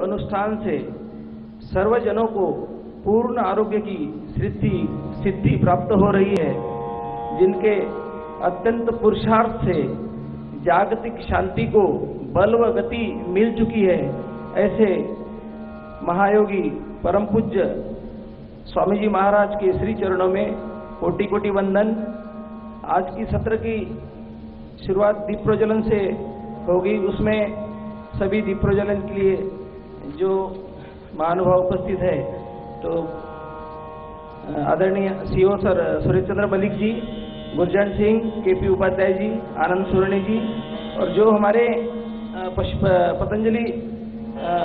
अनुष्ठान से सर्वजनों को पूर्ण आरोग्य की सिद्धि प्राप्त हो रही है, जिनके अत्यंत पुरुषार्थ से जागतिक शांति को बल व गति मिल चुकी है, ऐसे महायोगी परम पूज्य स्वामी जी महाराज के श्री चरणों में कोटि कोटि वंदन। आज की सत्र की शुरुआत दीप प्रज्वलन से होगी। उसमें सभी दीप प्रज्वलन के लिए जो महानुभाव उपस्थित है, तो आदरणीय सीओ सर सुरेश चंद्र मलिक जी, गुरजन सिंह, केपी उपाध्याय जी, आनंद सुरणी जी, और जो हमारे पतंजलि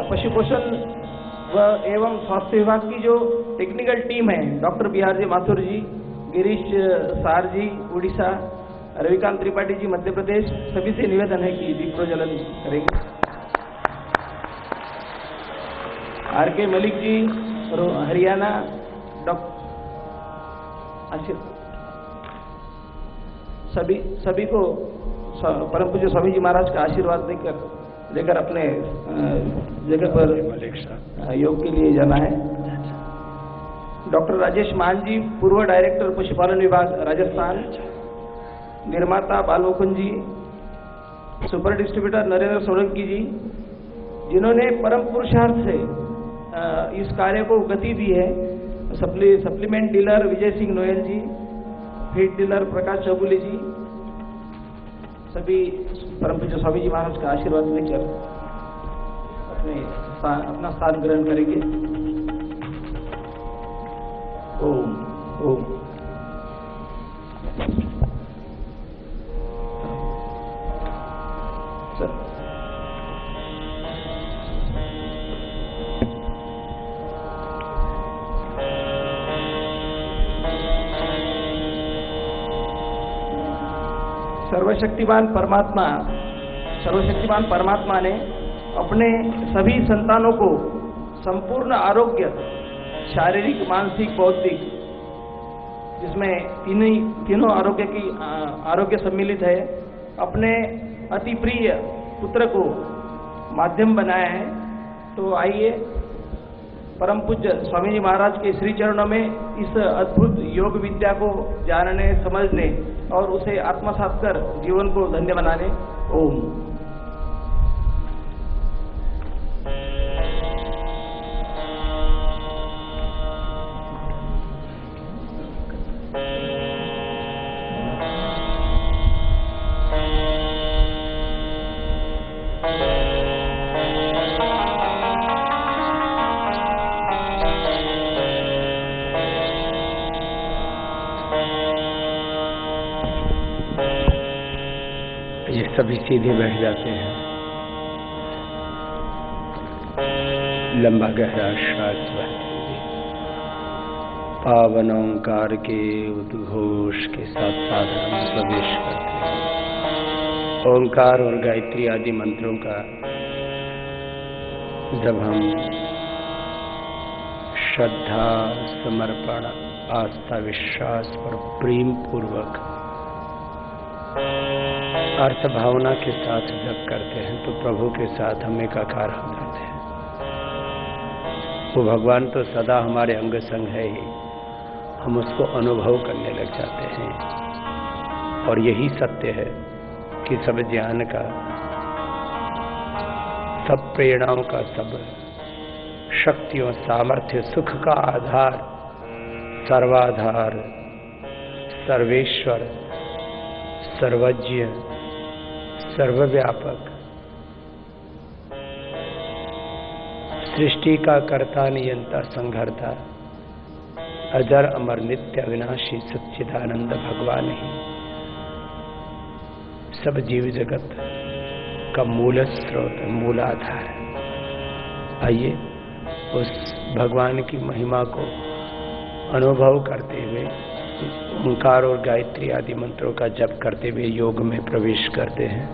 पशु पोषण व एवं स्वास्थ्य विभाग की जो टेक्निकल टीम है, डॉक्टर BR जी माथुर जी, गिरीश सार जी उड़ीसा, रविकांत त्रिपाठी जी मध्य प्रदेश, सभी से निवेदन है कि दीप प्रज्वलन करेंगे। RK मलिक जी हरियाणा, सभी को परम पूज्य स्वामी जी महाराज का आशीर्वाद लेकर अपने जगह पर योग के लिए जाना है। डॉक्टर राजेश मान जी, पूर्व डायरेक्टर पशुपालन विभाग राजस्थान, निर्माता बालमुकुंद जी, सुपर डिस्ट्रीब्यूटर नरेंद्र सोलंकी जी, जिन्होंने परम पुरुषार्थ से इस कार्य को गति दी है। Supplement dealer Vijay Singh Noel जी, फीड डीलर प्रकाश चौगुले जी, सभी परम पूज्य स्वामी जी महाराज का आशीर्वाद लेकर अपना स्थान ग्रहण करेंगे। ओम ओम। सर्वशक्तिमान परमात्मा ने अपने सभी संतानों को संपूर्ण आरोग्य, शारीरिक, मानसिक, बौद्धिक, जिसमें तीनों आरोग्य सम्मिलित है, अपने अति प्रिय पुत्र को माध्यम बनाया है। तो आइए परम पूज्य स्वामी जी महाराज के श्री चरणों में इस अद्भुत योग विद्या को जानने, समझने और उसे आत्मसात कर जीवन को धन्य बनाने। ओम। सभी सीधे बैठ जाते हैं। लंबा गहरा श्वास बहते हुए पावन ओंकार के उद्घोष के साथ साधना में प्रवेश करते हैं। ओंकार और गायत्री आदि मंत्रों का जब हम श्रद्धा, समर्पण, आस्था, विश्वास और प्रेम पूर्वक अर्थ भावना के साथ जब करते हैं, तो प्रभु के साथ हम एकाकार हो जाते हैं। वो भगवान तो सदा हमारे अंग संग है ही, हम उसको अनुभव करने लग जाते हैं। और यही सत्य है कि सब ज्ञान का, सब प्रेरणाओं का, सब शक्तियों, सामर्थ्य, सुख का आधार, सर्वाधार, सर्वेश्वर, सर्वज्ञ, सर्वव्यापक, सृष्टि का कर्ता, नियंता, संघर्ता, अजर अमर नित्य अविनाशी सच्चिदानंद भगवान ही सब जीव जगत का मूल स्रोत, मूलाधार है। आइए उस भगवान की महिमा को अनुभव करते हुए ओंकार और गायत्री आदि मंत्रों का जप करते हुए योग में प्रवेश करते हैं।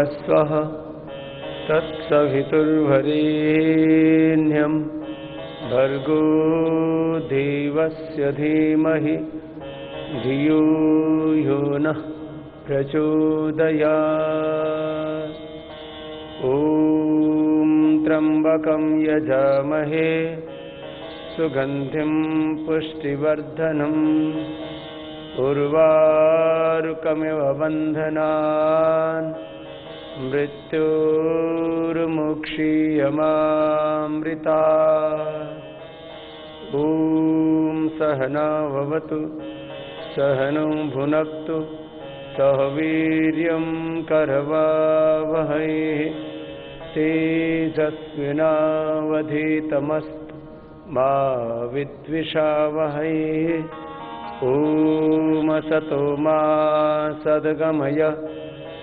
स्वः तत्सवितुर्वरेण्यं भर्गो देवस्य धीमहि धियो यो नः प्रचोदयात्। ॐ त्र्यम्बकं यजामहे सुगन्धिं पुष्टिवर्धनम् उर्वारुकमिव बन्धनान् मृत्योर्मुक्षीयमामृता। ॐ सहना भवतु सहनौ भुनक्तु सह वीर्यं करवावहै तेजस्विनावधीतमस्तु मा विद्विषावहै। ॐ असतो मा सद्गमय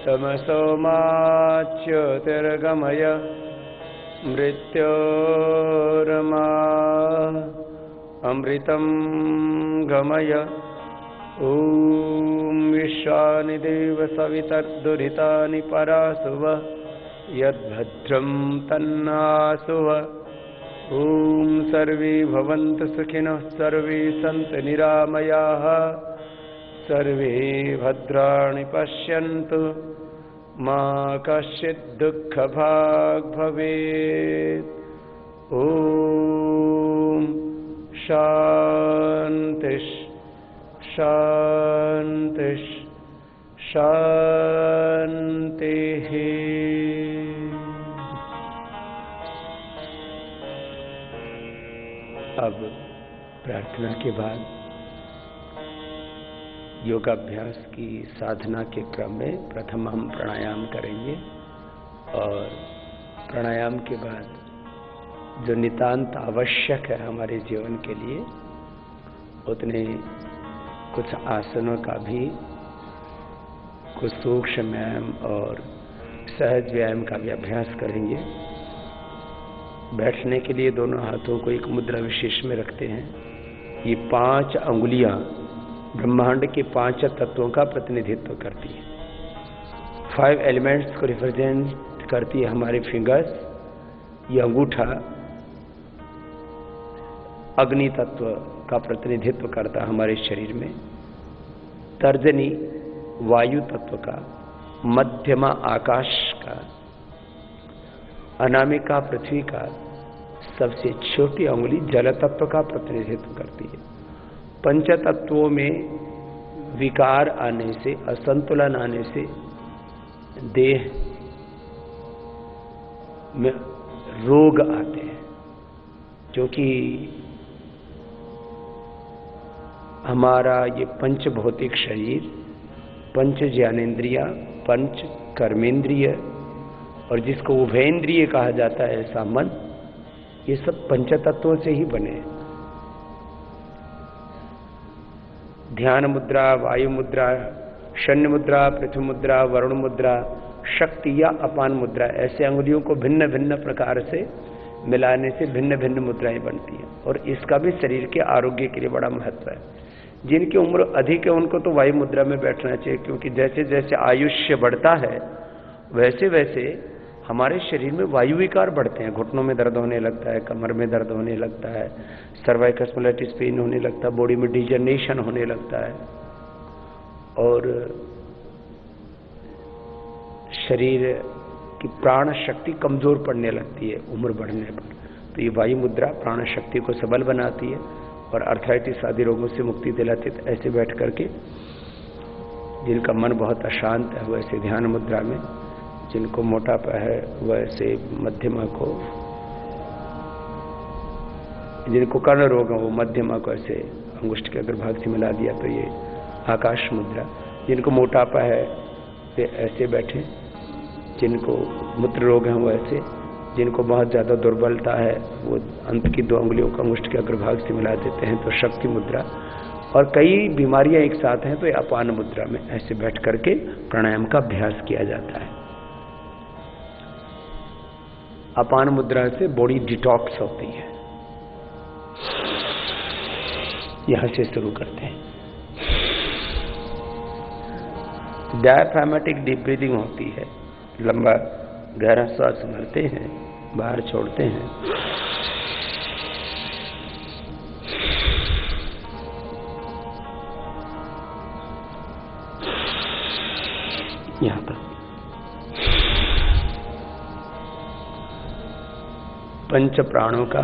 तमसो मा ज्योतिर्गमय मृत्योर्मा अमृतं गमय। ॐ विश्वानि देव सवितर्दुरितानि परासुव यद्भद्रं तन्नासुव। ॐ सर्वे भवन्तु सुखिनः सर्वे सन्तु निरामयाः सर्वे भद्राणि पश्यन्तु मा कश्चित् दुःखभाग् भवेत्। ॐ शान्तिः शान्तिः शान्तिः। अब प्रार्थना के बाद योगाभ्यास की साधना के क्रम में प्रथम हम प्राणायाम करेंगे और प्राणायाम के बाद जो नितांत आवश्यक है हमारे जीवन के लिए उतने कुछ आसनों का भी कुछ सूक्ष्म व्यायाम और सहज व्यायाम का भी अभ्यास करेंगे। बैठने के लिए दोनों हाथों को एक मुद्रा विशेष में रखते हैं। ये 5 अंगुलियां ब्रह्मांड के 5 तत्वों का प्रतिनिधित्व करती है। 5 एलिमेंट्स को रिप्रेजेंट करती है हमारे फिंगर्स। ये अंगूठा अग्नि तत्व का प्रतिनिधित्व करता है हमारे शरीर में। तर्जनी वायु तत्व का, मध्यमा आकाश का, अनामिका पृथ्वी का, सबसे छोटी अंगुली जल तत्व का प्रतिनिधित्व करती है। पंच तत्वों में विकार आने से, असंतुलन आने से देह में रोग आते हैं, क्योंकि हमारा ये पंच भौतिक शरीर, पंच ज्ञानेन्द्रियां, पंच कर्मेंद्रिय और जिसको उभयेंद्रिय कहा जाता है ऐसा मन, ये सब पंच तत्वों से ही बने हैं। ध्यान मुद्रा, वायु मुद्रा, शून्य मुद्रा, पृथ्वी मुद्रा, वरुण मुद्रा, शक्ति या अपान मुद्रा, ऐसे अंगुलियों को भिन्न भिन्न प्रकार से मिलाने से भिन्न भिन्न मुद्राएं बनती हैं और इसका भी शरीर के आरोग्य के लिए बड़ा महत्व है। जिनकी उम्र अधिक है उनको तो वायु मुद्रा में बैठना चाहिए, क्योंकि जैसे जैसे आयुष्य बढ़ता है वैसे वैसे हमारे शरीर में वायु विकार बढ़ते हैं। घुटनों में दर्द होने लगता है, कमर में दर्द होने लगता है, सर्वाइकल स्पॉन्डिलाइटिस पेन होने लगता है, बॉडी में डिजनरेशन होने लगता है और शरीर की प्राण शक्ति कमजोर पड़ने लगती है उम्र बढ़ने पर। तो ये वायु मुद्रा प्राण शक्ति को सबल बनाती है और अर्थराइटिस आदि रोगों से मुक्ति दिलाती है। ऐसे बैठ करके जिनका मन बहुत अशांत है वैसे ध्यान मुद्रा में, जिनको मोटापा है वैसे मध्यमा को, जिनको कर्ण रोग है वो मध्यमा को ऐसे अंगुष्ठ के अग्रभाग से मिला दिया तो ये आकाश मुद्रा, जिनको मोटापा है वे ऐसे बैठे, जिनको मूत्र रोग है वो ऐसे, जिनको बहुत ज़्यादा दुर्बलता है वो अंत की 2 अंगुलियों को अंगुष्ठ के अग्रभाग से मिला देते हैं तो शक्ति मुद्रा, और कई बीमारियां एक साथ हैं तो अपान मुद्रा में ऐसे बैठ करके प्राणायाम का अभ्यास किया जाता है। अपान मुद्रा से बॉडी डिटॉक्स होती है। यहां से शुरू करते हैं। डायफ्रामेटिक डीप ब्रीदिंग होती है, लंबा गहरा श्वास भरते हैं, बाहर छोड़ते हैं। यहां पर पंच प्राणों का,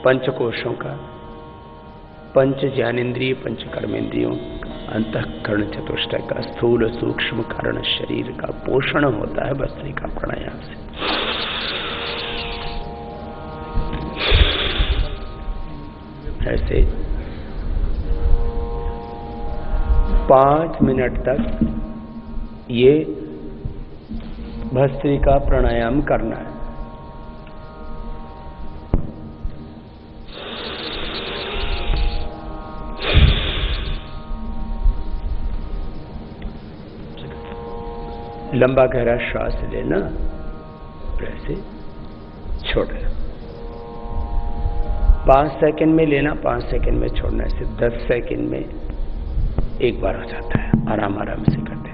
पंच कोशों का, पंच ज्ञानेन्द्रिय, पंच कर्मेंद्रियों, अंतःकरण चतुष्टय का, स्थूल सूक्ष्म कारण शरीर का पोषण होता है भस्त्रिका प्राणायाम से। ऐसे 5 मिनट तक ये भस्त्रिका प्राणायाम करना है। लंबा गहरा श्वास लेना, ऐसे छोड़ना, 5 सेकंड में लेना, 5 सेकंड में छोड़ना, ऐसे 10 सेकंड में एक बार हो जाता है। आराम आराम से करते हैं।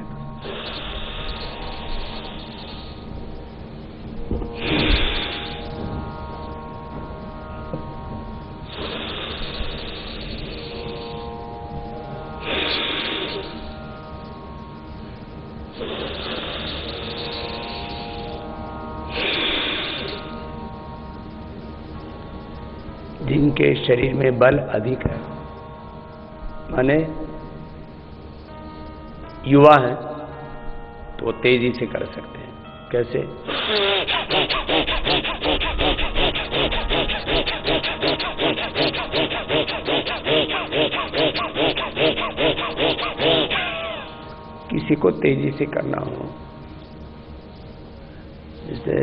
जिनके शरीर में बल अधिक है, माने युवा हैं, तो वो तेजी से कर सकते हैं। कैसे? किसी को तेजी से करना हो, जैसे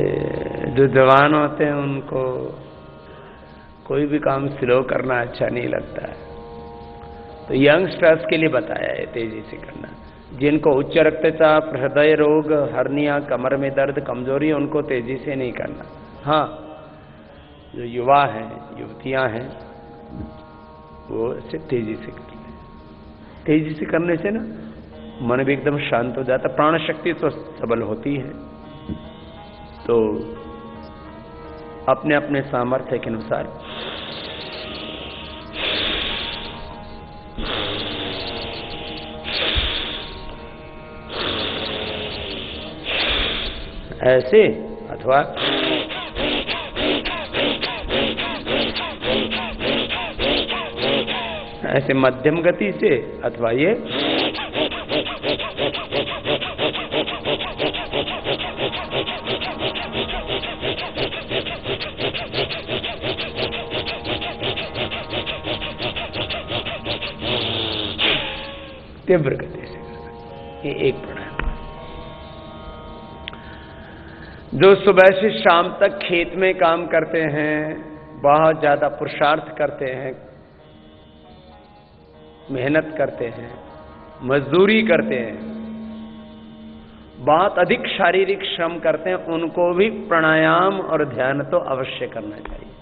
जो जवान होते हैं उनको कोई भी काम स्लो करना अच्छा नहीं लगता है, तो यंगस्टर्स के लिए बताया है तेजी से करना। जिनको उच्च रक्तचाप, हृदय रोग, हर्निया, कमर में दर्द, कमजोरी, उनको तेजी से नहीं करना। हाँ, जो युवा हैं, युवतियां हैं, वो इसे तेजी से कर लें। तेजी से करने से ना मन भी एकदम शांत हो जाता, प्राण शक्ति तो सबल होती है। तो अपने अपने सामर्थ्य के अनुसार ऐसे, अथवा ऐसे मध्यम गति से, अथवा ये तीव्र गति से कर सकते। ये एक प्राणायाम। जो सुबह से शाम तक खेत में काम करते हैं, बहुत ज्यादा पुरुषार्थ करते हैं, मेहनत करते हैं, मजदूरी करते हैं, बहुत अधिक शारीरिक श्रम करते हैं, उनको भी प्राणायाम और ध्यान तो अवश्य करना चाहिए।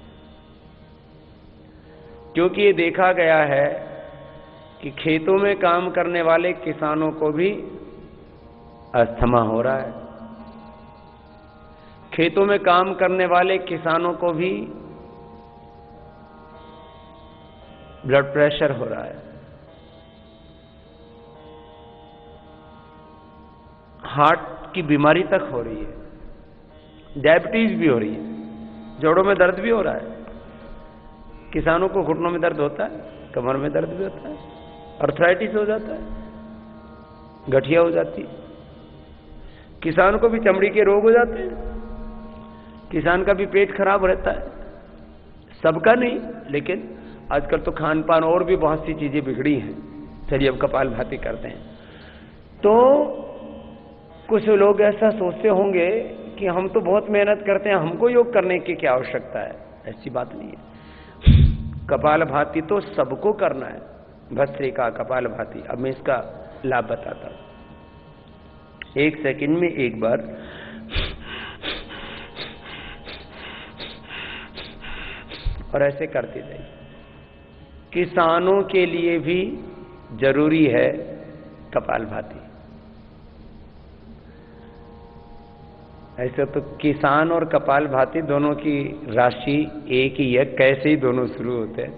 क्योंकि ये देखा गया है कि खेतों में काम करने वाले किसानों को भी अस्थमा हो रहा है, खेतों में काम करने वाले किसानों को भी ब्लड प्रेशर हो रहा है, हार्ट की बीमारी तक हो रही है, डायबिटीज भी हो रही है, जोड़ों में दर्द भी हो रहा है। किसानों को घुटनों में दर्द होता है, कमर में दर्द भी होता है, अर्थराइटिस हो जाता है, गठिया हो जाती है, किसान को भी चमड़ी के रोग हो जाते हैं, किसान का भी पेट खराब रहता है। सबका नहीं, लेकिन आजकल तो खान पान और भी बहुत सी चीजें बिगड़ी हैं, चलिए अब कपालभाति करते हैं। तो कुछ लोग ऐसा सोचते होंगे कि हम तो बहुत मेहनत करते हैं, हमको योग करने की क्या आवश्यकता है। ऐसी बात नहीं है। कपालभाति तो सबको करना है, भस्त्रिका कपालभाति। अब मैं इसका लाभ बताता हूं। 1 सेकंड में एक बार और ऐसे करते जाइए। किसानों के लिए भी जरूरी है कपालभाति। ऐसे तो किसान और कपालभाति दोनों की राशि एक ही है, कैसे ही दोनों शुरू होते हैं।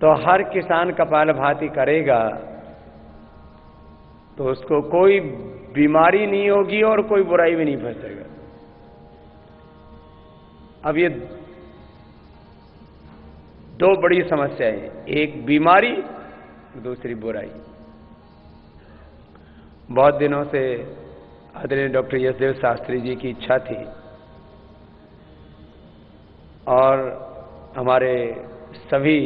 तो हर किसान कपालभाति करेगा तो उसको कोई बीमारी नहीं होगी और कोई बुराई भी नहीं फंसेगा। अब ये दो बड़ी समस्याएं, एक बीमारी, दूसरी बुराई। बहुत दिनों से आदरणीय डॉक्टर यशदेव शास्त्री जी की इच्छा थी और हमारे सभी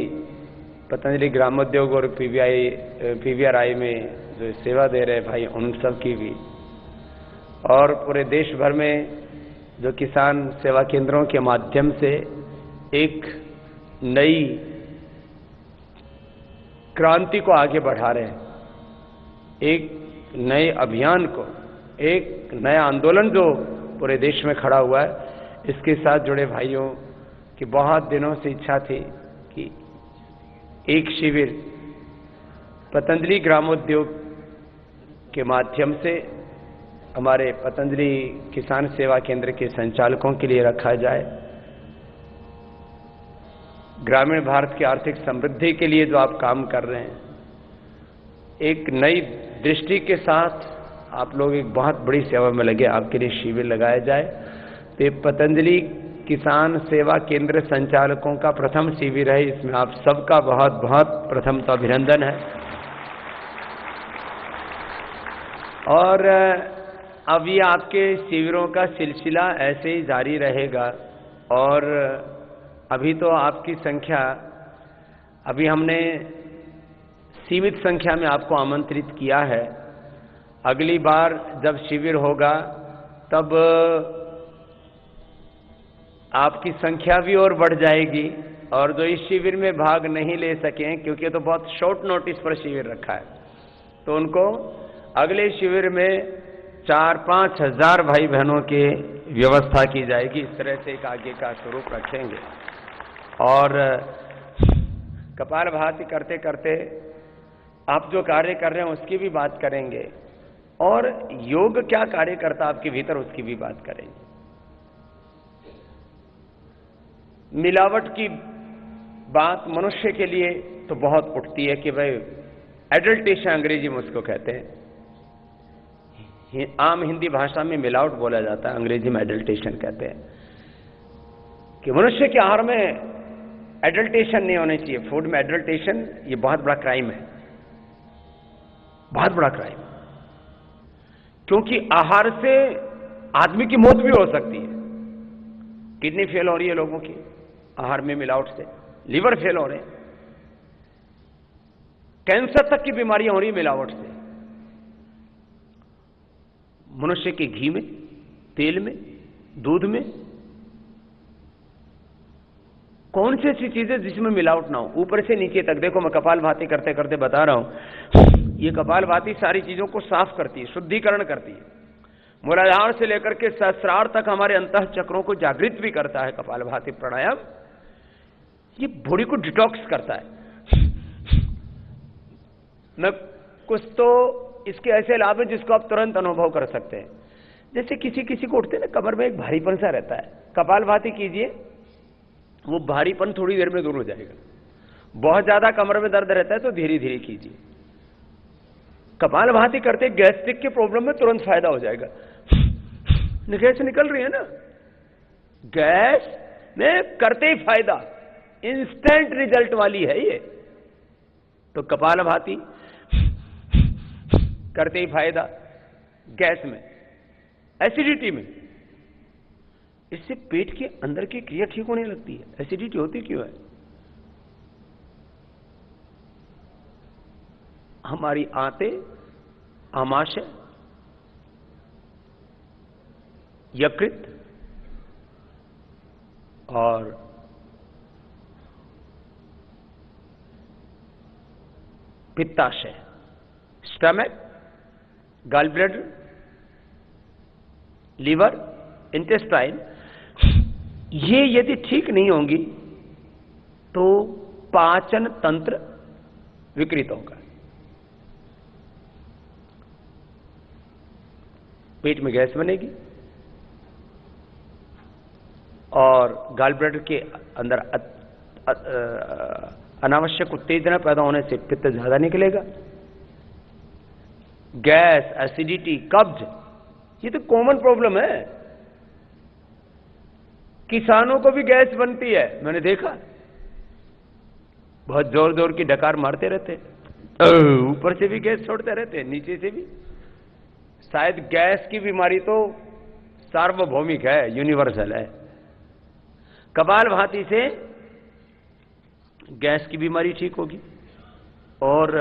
पतंजलि ग्रामोद्योग और पीवीआरआई में जो सेवा दे रहे भाई, उन सब की भी, और पूरे देश भर में जो किसान सेवा केंद्रों के माध्यम से एक नई क्रांति को आगे बढ़ा रहे हैं, एक नए अभियान को, एक नया आंदोलन जो पूरे देश में खड़ा हुआ है, इसके साथ जुड़े भाइयों की बहुत दिनों से इच्छा थी कि एक शिविर पतंजलि ग्रामोद्योग के माध्यम से हमारे पतंजलि किसान सेवा केंद्र के संचालकों के लिए रखा जाए। ग्रामीण भारत की आर्थिक समृद्धि के लिए जो आप काम कर रहे हैं, एक नई दृष्टि के साथ आप लोग एक बहुत बड़ी सेवा में लगे, आपके लिए शिविर लगाया जाए। तो ये पतंजलि किसान सेवा केंद्र संचालकों का प्रथम शिविर है। इसमें आप सबका बहुत बहुत प्रथम तो अभिनंदन है। और अब ये आपके शिविरों का सिलसिला ऐसे ही जारी रहेगा। और अभी तो आपकी संख्या, अभी हमने सीमित संख्या में आपको आमंत्रित किया है। अगली बार जब शिविर होगा तब आपकी संख्या भी और बढ़ जाएगी। और जो इस शिविर में भाग नहीं ले सकें, क्योंकि तो बहुत शॉर्ट नोटिस पर शिविर रखा है, तो उनको अगले शिविर में 4-5 हजार भाई बहनों की व्यवस्था की जाएगी। इस तरह से एक आगे का स्वरूप रखेंगे। और कपालभाति करते करते आप जो कार्य कर रहे हैं उसकी भी बात करेंगे, और योग क्या कार्य करता आपके भीतर उसकी भी बात करेंगे। मिलावट की बात मनुष्य के लिए तो बहुत उठती है कि भाई एडल्टेशन अंग्रेजी में उसको कहते हैं। आम हिंदी भाषा में मिलावट बोला जाता है, अंग्रेजी में एडल्टेशन कहते हैं कि मनुष्य के आहार में एडल्टेशन नहीं होने चाहिए। फूड में एडल्टेशन ये बहुत बड़ा क्राइम है, बहुत बड़ा क्राइम, क्योंकि आहार से आदमी की मौत भी हो सकती है। किडनी फेल हो रही है लोगों की आहार में मिलावट से, लीवर फेल हो रहे हैं, कैंसर तक की बीमारियां हो रही है मिलावट से। मनुष्य के घी में, तेल में, दूध में कौन सी ऐसी चीजें जिसमें मिलावट ना हो, ऊपर से नीचे तक। देखो मैं कपालभाति करते करते बता रहा हूं, ये कपालभाति सारी चीजों को साफ करती है, शुद्धिकरण करती है। मूलाधार से लेकर के सहस्रार तक हमारे अंतः चक्रों को जागृत भी करता है कपालभाति प्राणायाम। ये बॉडी को डिटॉक्स करता है। मैं कुछ तो इसके ऐसे लाभ हैं जिसको आप तुरंत अनुभव कर सकते हैं। जैसे किसी को उठते ना कमर में एक भारीपन सा रहता है, कपालभाति कीजिए, वो भारीपन थोड़ी देर में दूर हो जाएगा। बहुत ज्यादा कमर में दर्द रहता है तो धीरे धीरे कीजिए। कपालभाति करते गैस्ट्रिक के प्रॉब्लम में तुरंत फायदा हो जाएगा। गैस निकल रही है ना, गैस में करते ही फायदा, इंस्टेंट रिजल्ट वाली है ये। तो कपालभाति करते ही फायदा गैस में, एसिडिटी में। इससे पेट के अंदर की क्रिया ठीक होने लगती है। एसिडिटी होती क्यों है? हमारी आंतें, आमाशय, यकृत और पित्ताशय, stomach, gall bladder, liver, intestine, ये यदि ठीक नहीं होंगी तो पाचन तंत्र विकृत होगा। पेट में गैस बनेगी और गॉल ब्लैडर के अंदर अनावश्यक उत्तेजना पैदा होने से पित्त ज्यादा निकलेगा। गैस, एसिडिटी, कब्ज, ये तो कॉमन प्रॉब्लम है। किसानों को भी गैस बनती है, मैंने देखा, बहुत जोर जोर की डकार मारते रहते, ऊपर से भी गैस छोड़ते रहते, नीचे से भी। शायद गैस की बीमारी तो सार्वभौमिक है, यूनिवर्सल है। कपालभाति से गैस की बीमारी ठीक होगी और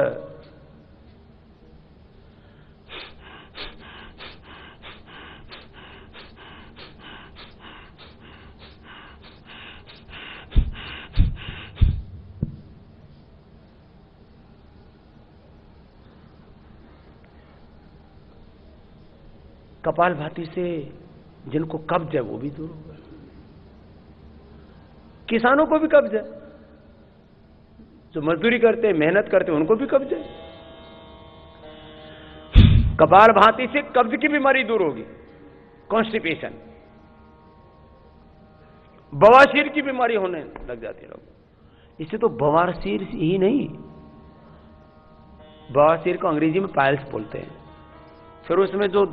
कपालभाति से जिनको कब्ज है वो भी दूर होगा। किसानों को भी कब्ज है, जो मजदूरी करते हैं, मेहनत करते हैं, उनको भी कब्ज है। कपालभाति से कब्ज की बीमारी दूर होगी, कॉन्स्टिपेशन, बवासीर की बीमारी होने लग जाती है लोग। इससे तो बवासीर ही नहीं, बवासीर को अंग्रेजी में पाइल्स बोलते हैं। फिर उसमें जो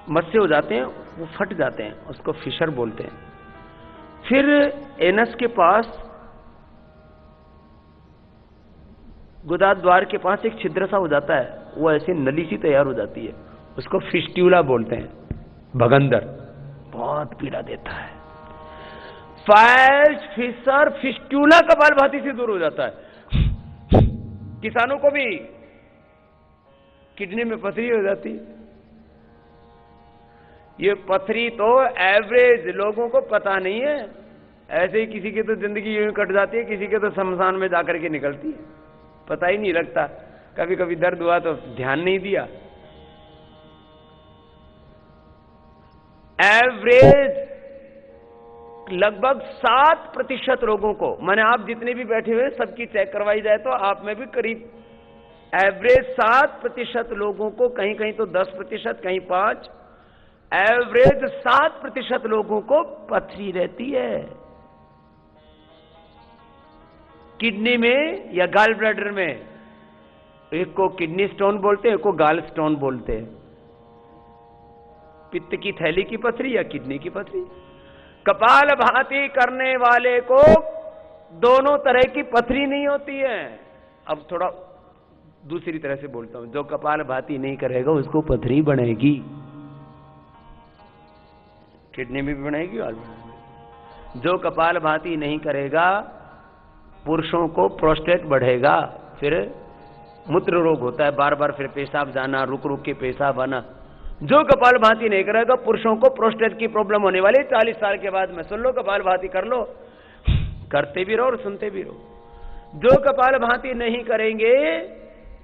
मस्से हो जाते हैं वो फट जाते हैं, उसको फिशर बोलते हैं। फिर एनस के पास, गुदा द्वार के पास एक छिद्र सा हो जाता है, वो ऐसी नली सी तैयार हो जाती है, उसको फिस्ट्यूला बोलते हैं, भगंदर, बहुत पीड़ा देता है। पाइल्स, फिशर, फिस्ट्यूला कपालभाति से दूर हो जाता है। किसानों को भी किडनी में पथरी हो जाती है। ये पथरी तो एवरेज लोगों को पता नहीं है, ऐसे ही किसी की तो जिंदगी यूं कट जाती है, किसी के तो शमशान में जाकर के निकलती है, पता ही नहीं लगता। कभी कभी दर्द हुआ तो ध्यान नहीं दिया। एवरेज लगभग 7% लोगों को, मैंने आप जितने भी बैठे हुए सबकी चेक करवाई जाए तो आप में भी करीब एवरेज 7% लोगों को, कहीं कहीं तो 10%, कहीं 5%, एवरेज 7% लोगों को पथरी रहती है किडनी में या गॉल ब्लैडर में। एक को किडनी स्टोन बोलते हैं, एक को गॉल स्टोन बोलते हैं। पित्त की थैली की पथरी या किडनी की पथरी। कपालभाति करने वाले को दोनों तरह की पथरी नहीं होती है। अब थोड़ा दूसरी तरह से बोलता हूं, जो कपालभाति नहीं करेगा उसको पथरी बनेगी, किडनी में भी बनेगी और जो कपालभाति नहीं करेगा पुरुषों को प्रोस्टेट बढ़ेगा, फिर मूत्र रोग होता है, बार बार फिर पेशाब जाना, रुक रुक के पेशाब आना। जो कपालभाति नहीं करेगा पुरुषों को प्रोस्टेट की प्रॉब्लम होने वाली 40 साल के बाद में। सुन लो, कपालभाति कर लो, करते भी रहो और सुनते भी रहो। जो कपालभाति नहीं करेंगे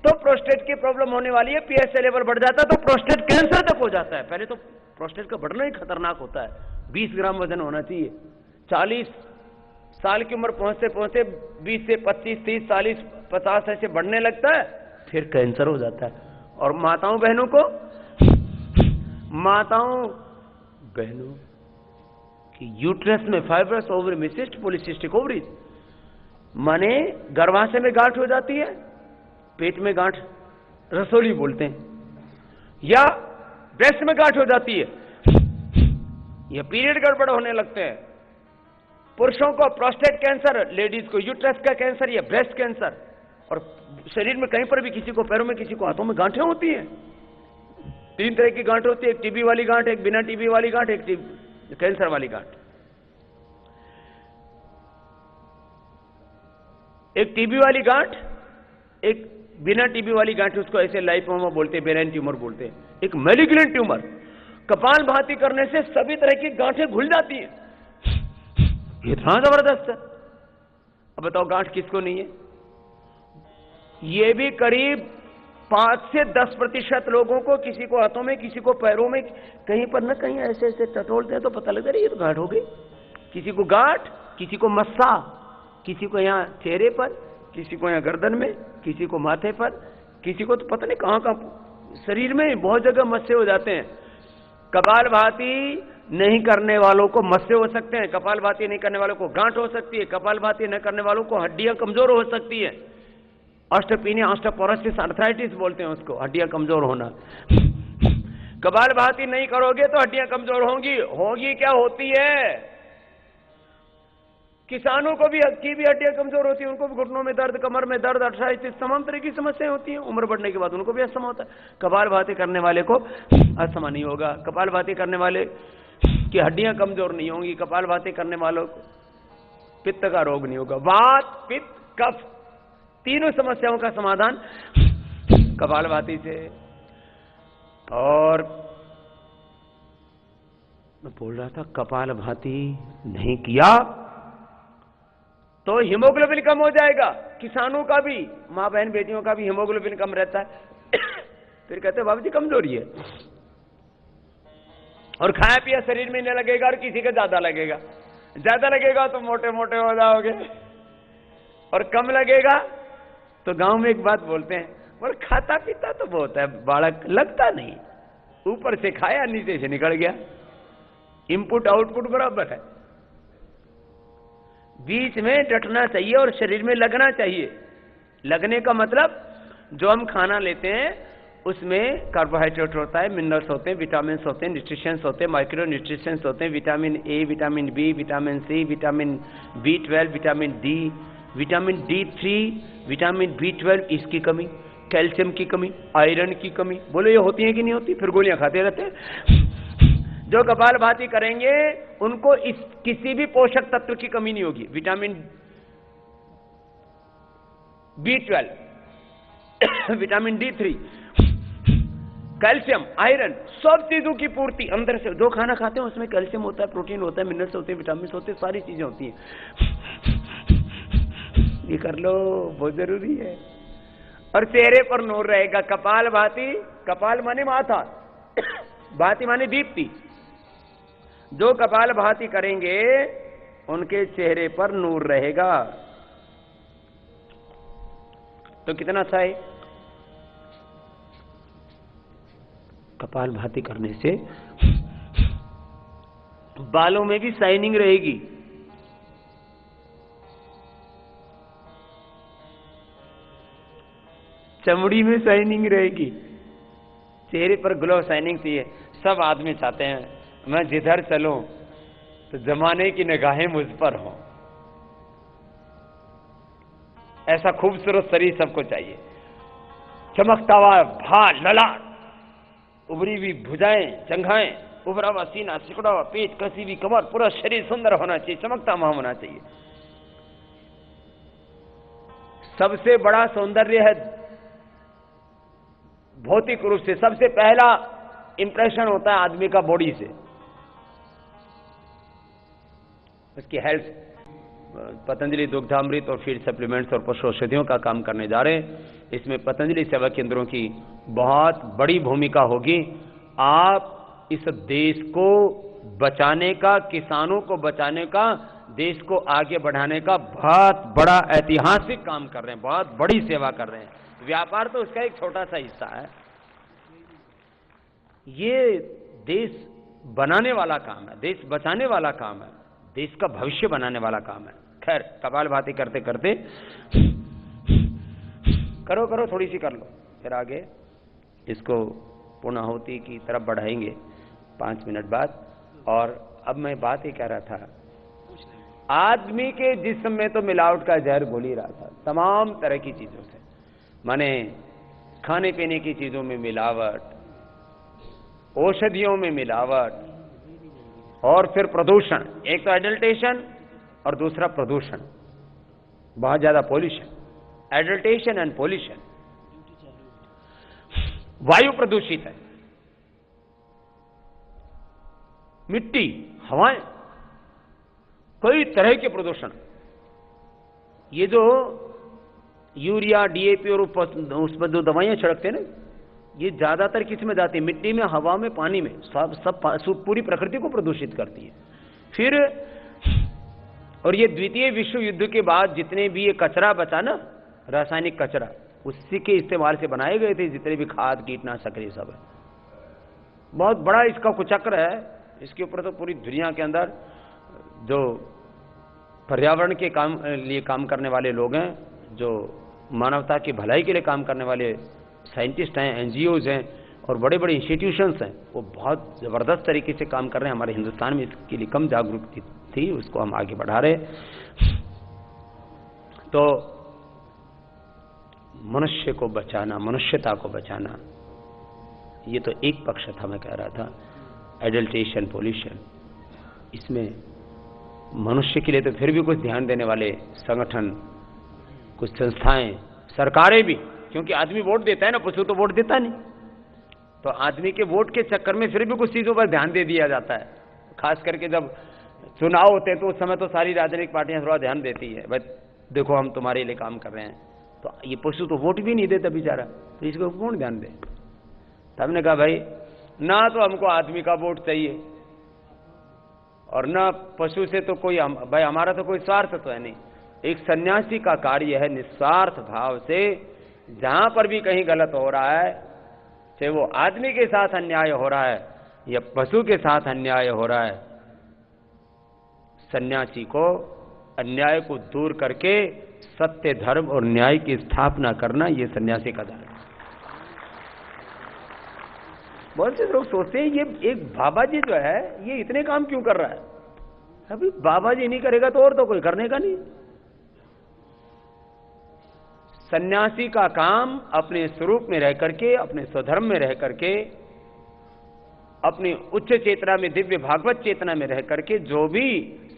तो प्रोस्टेट की प्रॉब्लम होने वाली है, पीएसए लेवल बढ़ जाता है तो प्रोस्टेट कैंसर तक हो जाता है। पहले तो प्रोस्टेट का बढ़ना ही खतरनाक होता है, 20 ग्राम वजन होना चाहिए। 40 साल की उम्र पहुंचते पहुंचते 20 से 25, 30, 40, 50 ऐसे बढ़ने लगता है, फिर कैंसर हो जाता है। और माताओं बहनों को, माताओं बहनों कि यूट्रस में फाइब्रस ओवरी में सिस्ट, पॉलीसिस्टिक ओवरी, माने गर्भाशय में गांठ हो जाती है, पेट में गांठ रसोली बोलते हैं, या ब्रेस्ट में गांठ हो जाती है, या पीरियड गड़बड़ होने लगते हैं। पुरुषों को प्रोस्टेट कैंसर, लेडीज को यूट्रस का कैंसर या ब्रेस्ट कैंसर। और शरीर में कहीं पर भी, किसी को पैरों में, किसी को हाथों में गांठें होती हैं। 3 तरह की गांठ होती है, एक टीबी वाली गांठ, एक बिना टीबी वाली गांठ, एक कैंसर वाली गांठ। एक टीबी वाली गांठ एक बिना टीबी वाली गांठ, उसको ऐसे लाइपोमा बोलते हैं, बेनाइन ट्यूमर बोलते हैं, एक मैलिग्नेंट ट्यूमर। कपाल भाती करने से सभी तरह की गांठें घुल जाती हैं। इतना जबरदस्त है। अब बताओ गांठ किसको नहीं है? ये भी करीब 5 से 10% लोगों को, किसी को हाथों में, किसी को पैरों में, कहीं पर न कहीं ऐसे ऐसे टटोलते हैं तो पता लगता है ये तो गांठ हो गई। किसी को गांठ, किसी को मस्सा, किसी को यहाँ चेहरे पर, किसी को यहाँ गर्दन में, किसी को माथे पर, किसी को तो पता नहीं कहां कहां शरीर में, बहुत जगह मस्से हो जाते हैं। कपाल भाती नहीं करने वालों को मस्से हो सकते हैं, कपाल भाती नहीं करने वालों को गांठ हो सकती है, कपाल भाती न करने वालों को हड्डियां कमजोर हो सकती है। ऑस्टियोपीनिया, ऑस्टियोपोरोसिस, आर्थराइटिस बोलते हैं उसको, हड्डियां कमजोर होना। कपाल भाती नहीं करोगे तो हड्डियां कमजोर होगी क्या होती है? किसानों को भी हड्डियां कमजोर होती है, उनको भी घुटनों में दर्द, कमर में दर्द, आर्थराइटिस, तमाम तरह की समस्याएं होती हैं। उम्र बढ़ने के बाद उनको भी अस्थमा होता है। कपाल भाती करने वाले को अस्थमा नहीं होगा। कपाल भाती करने वाले की हड्डियां कमजोर नहीं होंगी। कपाल भाती करने वालों को पित्त का रोग नहीं होगा। वात, पित्त, कफ, तीनों समस्याओं का समाधान कपाल भाती से। और मैं बोल रहा था, कपाल भाती नहीं किया तो हीमोग्लोबिन कम हो जाएगा। किसानों का भी, मां बहन बेटियों का भी हीमोग्लोबिन कम रहता है। फिर कहते हैं बाबू जी कमजोरी है, और खाया पिया शरीर में नहीं लगेगा, और किसी का ज्यादा लगेगा। ज्यादा लगेगा तो मोटे मोटे हो जाओगे, और कम लगेगा तो गांव में एक बात बोलते हैं, और खाता पीता तो बहुत है, बालक लगता नहीं, ऊपर से खाया नीचे से निकल गया। इनपुट आउटपुट बराबर है। बीच में डटना चाहिए और शरीर में लगना चाहिए। लगने का मतलब, जो हम खाना लेते हैं उसमें कार्बोहाइड्रेट होता है, मिनरल्स होते हैं, विटामिन होते हैं, न्यूट्रिशंस होते हैं, माइक्रो न्यूट्रिशंस होते हैं, vitamin A, vitamin B, vitamin C, vitamin B12, vitamin D, vitamin D3, vitamin B12, इसकी कमी, कैल्शियम की कमी, आयरन की कमी, बोलो ये होती है कि नहीं होती? फिर गोलियां खाते रहते हैं। जो कपाल भाती करेंगे उनको इस किसी भी पोषक तत्व की कमी नहीं होगी। Vitamin B12, vitamin D3, calcium, iron, सब चीजों की पूर्ति अंदर से। जो खाना खाते हैं उसमें कैल्शियम होता है, प्रोटीन होता है, मिनरल्स होते हैं, विटामिन होते हैं, सारी चीजें होती हैं। ये कर लो, बहुत जरूरी है। और चेहरे पर नूर रहेगा। कपाल भाती, कपाल माने माथा, भाती माने दीप्ति। जो कपाल भाती करेंगे उनके चेहरे पर नूर रहेगा। तो कितना अच्छा है? कपाल भाती करने से बालों में भी शाइनिंग रहेगी। चमड़ी में शाइनिंग रहेगी। चेहरे पर ग्लो, शाइनिंग चाहिए। सब आदमी चाहते हैं मैं जिधर चलूं तो जमाने की निगाहें मुझ पर हों। ऐसा खूबसूरत शरीर सबको चाहिए। चमकता हुआ भाल, ललाट, उभरी हुई भुजाएं, जंघाएं, उभरा हुआ सीना, सिकुड़ा हुआ पेट, कसी हुई कमर, पूरा शरीर सुंदर होना चाहिए, चमकता हुआ होना चाहिए। सबसे बड़ा सौंदर्य है भौतिक रूप से। सबसे पहला इंप्रेशन होता है आदमी का बॉडी से, उसकी हेल्थ। पतंजलि दुग्धामृत और फीड सप्लीमेंट्स और पशु औषधियों का काम करने जा रहे हैं। इसमें पतंजलि सेवा केंद्रों की बहुत बड़ी भूमिका होगी। आप इस देश को बचाने का, किसानों को बचाने का, देश को आगे बढ़ाने का बहुत बड़ा ऐतिहासिक काम कर रहे हैं, बहुत बड़ी सेवा कर रहे हैं। व्यापार तो उसका एक छोटा सा हिस्सा है। ये देश बनाने वाला काम है, देश बचाने वाला काम है, देश का भविष्य बनाने वाला काम है। खैर, कपाल भाती करते करते करो करो, थोड़ी सी कर लो, फिर आगे इसको पूर्णाहुति की तरफ बढ़ाएंगे 5 मिनट बाद। और अब मैं बात ही कह रहा था, आदमी के जिस्म में तो मिलावट का जहर घुल ही रहा था, तमाम तरह की चीजों से। माने खाने पीने की चीजों में मिलावट, औषधियों में मिलावट, और फिर प्रदूषण। एक तो एडल्टेशन और दूसरा प्रदूषण, बहुत ज्यादा पॉल्यूशन। एडल्टेशन एंड पॉल्यूशन, वायु प्रदूषित है, मिट्टी, हवाएं, कई तरह के प्रदूषण। ये जो यूरिया, डीएपी और उसमें जो दवाइयां छिड़कते हैं ना, ये ज्यादातर किस में जाती है? मिट्टी में, हवा में, पानी में, सब पूरी प्रकृति को प्रदूषित करती है। फिर और ये द्वितीय विश्व युद्ध के बाद जितने भी ये कचरा बचा ना, रासायनिक कचरा, उसी के इस्तेमाल से बनाए गए थे जितने भी खाद, कीटनाशक, ये सब है। बहुत बड़ा इसका कुचक्र है। इसके ऊपर तो पूरी दुनिया के अंदर जो पर्यावरण के लिए काम करने वाले लोग हैं, जो मानवता की भलाई के लिए काम करने वाले साइंटिस्ट हैं, एनजीओज हैं और बड़े बड़े इंस्टीट्यूशंस हैं, वो बहुत ज़बरदस्त तरीके से काम कर रहे हैं। हमारे हिंदुस्तान में इसके लिए कम जागरूकता थी, उसको हम आगे बढ़ा रहे। तो मनुष्य को बचाना, मनुष्यता को बचाना, ये तो एक पक्ष था। मैं कह रहा था एडल्ट्रेशन, पोल्यूशन, इसमें मनुष्य के लिए तो फिर भी कुछ ध्यान देने वाले संगठन, कुछ संस्थाएं, सरकारें भी, क्योंकि आदमी वोट देता है ना, पशु तो वोट देता नहीं। तो आदमी के वोट के चक्कर में फिर भी कुछ चीजों पर ध्यान दे दिया जाता है। खास करके जब चुनाव होते हैं तो उस समय तो सारी राजनीतिक पार्टियां थोड़ा ध्यान देती है, भाई देखो हम तुम्हारे लिए काम कर रहे हैं। तो ये पशु तो वोट भी नहीं देता बेचारा, तो इसको कौन ध्यान दे? तब हमने कहा भाई ना तो हमको आदमी का वोट चाहिए और ना पशु से तो कोई भाई हमारा तो कोई स्वार्थ तो है नहीं। एक सन्यासी का कार्य है निस्वार्थ भाव से, जहां पर भी कहीं गलत हो रहा है, चाहे वो आदमी के साथ अन्याय हो रहा है या पशु के साथ अन्याय हो रहा है, सन्यासी को अन्याय को दूर करके सत्य, धर्म और न्याय की स्थापना करना, ये सन्यासी का धर्म है। बहुत से लोग सोचते हैं ये एक बाबा जी जो है ये इतने काम क्यों कर रहा है? अभी बाबा जी नहीं करेगा तो और तो कोई करने का नहीं। सन्यासी का काम अपने स्वरूप में रह करके, अपने स्वधर्म में रह करके, अपनी उच्च चेतना में, दिव्य भागवत चेतना में रह करके जो भी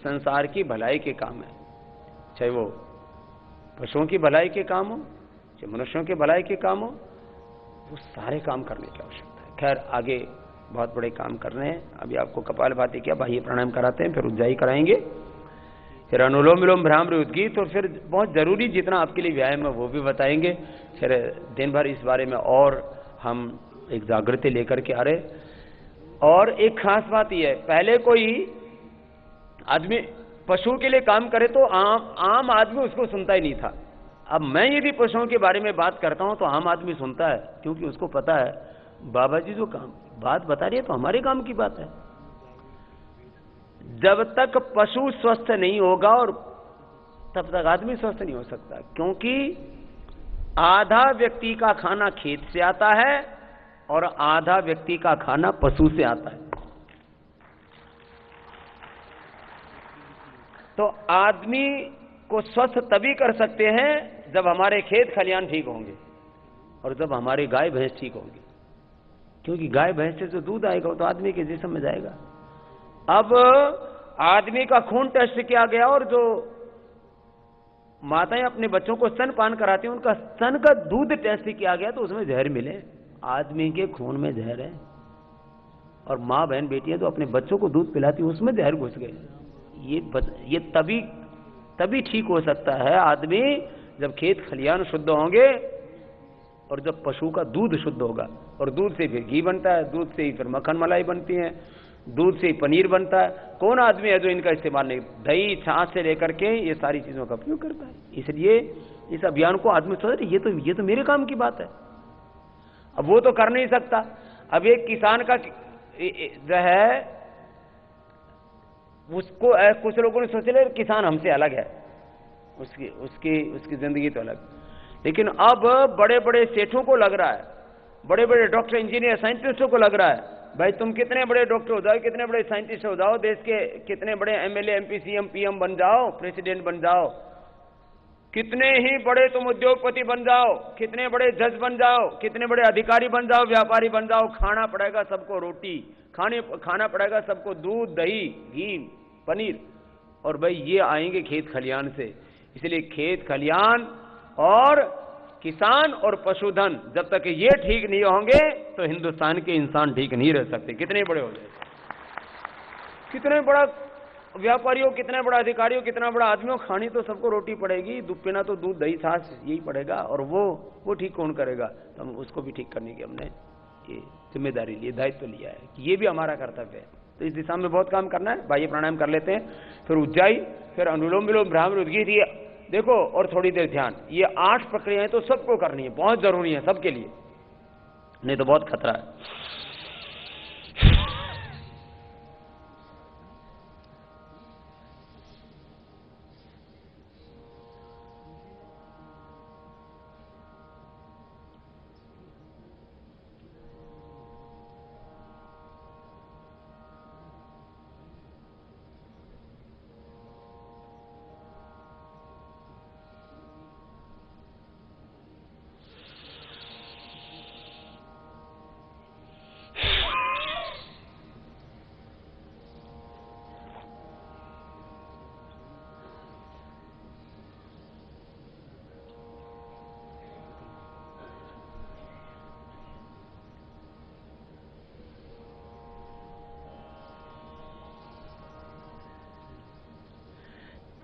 संसार की भलाई के काम है, चाहे वो पशुओं की भलाई के काम हो, चाहे मनुष्यों के भलाई के काम हो, वो सारे काम करने की आवश्यकता है। खैर आगे बहुत बड़े काम कर रहे हैं। अभी आपको कपालभाति किया, बाह्य प्राणायाम कराते हैं, फिर उज्जाई कराएंगे, फिर अनुलोम विलोम भ्रामरी उद्गीत, और फिर बहुत जरूरी जितना आपके लिए व्यायाम है वो भी बताएंगे। फिर दिन भर इस बारे में और हम एक जागृति लेकर के आ रहे। और एक खास बात यह है, पहले कोई आदमी पशु के लिए काम करे तो आम आदमी उसको सुनता ही नहीं था। अब मैं यदि पशुओं के बारे में बात करता हूं तो आम आदमी सुनता है, क्योंकि उसको पता है बाबा जी जो काम बात बता रही है तो हमारे काम की बात है। जब तक पशु स्वस्थ नहीं होगा और तब तक आदमी स्वस्थ नहीं हो सकता, क्योंकि आधा व्यक्ति का खाना खेत से आता है और आधा व्यक्ति का खाना पशु से आता है। तो आदमी को स्वस्थ तभी कर सकते हैं जब हमारे खेत खलियान ठीक होंगे और जब हमारी गाय भैंस ठीक होंगी, क्योंकि गाय भैंस से जो दूध आएगा वो तो आदमी के जिस्म में जाएगा। अब आदमी का खून टेस्ट किया गया और जो माताएं अपने बच्चों को स्तनपान कराती हैं उनका स्तन का दूध टेस्ट किया गया तो उसमें जहर मिले। आदमी के खून में जहर है और माँ बहन बेटियां तो अपने बच्चों को दूध पिलाती उसमें जहर घुस गए। ये तभी ठीक हो सकता है आदमी जब खेत खलियान शुद्ध होंगे और जब पशु का दूध शुद्ध होगा। और दूध से फिर घी बनता है, दूध से ही फिर मक्खन मलाई बनती है, दूध से ही पनीर बनता है। कौन आदमी है जो इनका इस्तेमाल नहीं, दही छाछ से लेकर के ये सारी चीजों का उपयोग करता है। इसलिए इस अभियान को आदमी सोच रहे ये तो मेरे काम की बात है। अब वो तो कर नहीं सकता। अब एक किसान का जो है उसको कुछ लोगों ने सोच लिया किसान हमसे अलग है, उसकी जिंदगी तो अलग। लेकिन अब बड़े बड़े सेठों को लग रहा है, बड़े बड़े डॉक्टर, इंजीनियर, साइंटिस्टों को लग रहा है भाई तुम कितने बड़े डॉक्टर हो जाओ, कितने बड़े साइंटिस्ट हो जाओ, देश के कितने बड़े एमएलए, एमपी, सीएम, पीएम बन जाओ, प्रेसिडेंट बन जाओ, कितने ही बड़े तुम उद्योगपति बन जाओ, कितने बड़े जज बन जाओ, कितने बड़े अधिकारी बन जाओ, व्यापारी बन जाओ, खाना पड़ेगा सबको रोटी, खाना पड़ेगा सबको दूध, दही, घी, पनीर। और भाई ये आएंगे खेत खलियान से। इसलिए खेत खलियान और किसान और पशुधन, जब तक ये ठीक नहीं होंगे तो हिंदुस्तान के इंसान ठीक नहीं रह सकते। कितने बड़े हो जाए, कितने बड़ा व्यापारी हो, कितना बड़ा अधिकारी हो, कितना बड़ा आदमी हो, खानी तो सबको रोटी पड़ेगी, दूध पीना तो दूध दही छाछ यही पड़ेगा, और वो ठीक कौन करेगा? तो हम उसको भी ठीक करने की हमने ये जिम्मेदारी ली, दायित्व लिया है कि ये भी हमारा कर्तव्य है। तो इस दिशा में बहुत काम करना है। बाह्य प्राणायाम कर लेते हैं, फिर उज्जाई, फिर अनुलोम विलोम, भ्रामरी, उद्गीत, ये देखो, और थोड़ी देर ध्यान। ये 8 प्रक्रियाएं तो सबको करनी है, बहुत जरूरी है सबके लिए, नहीं तो बहुत खतरा है।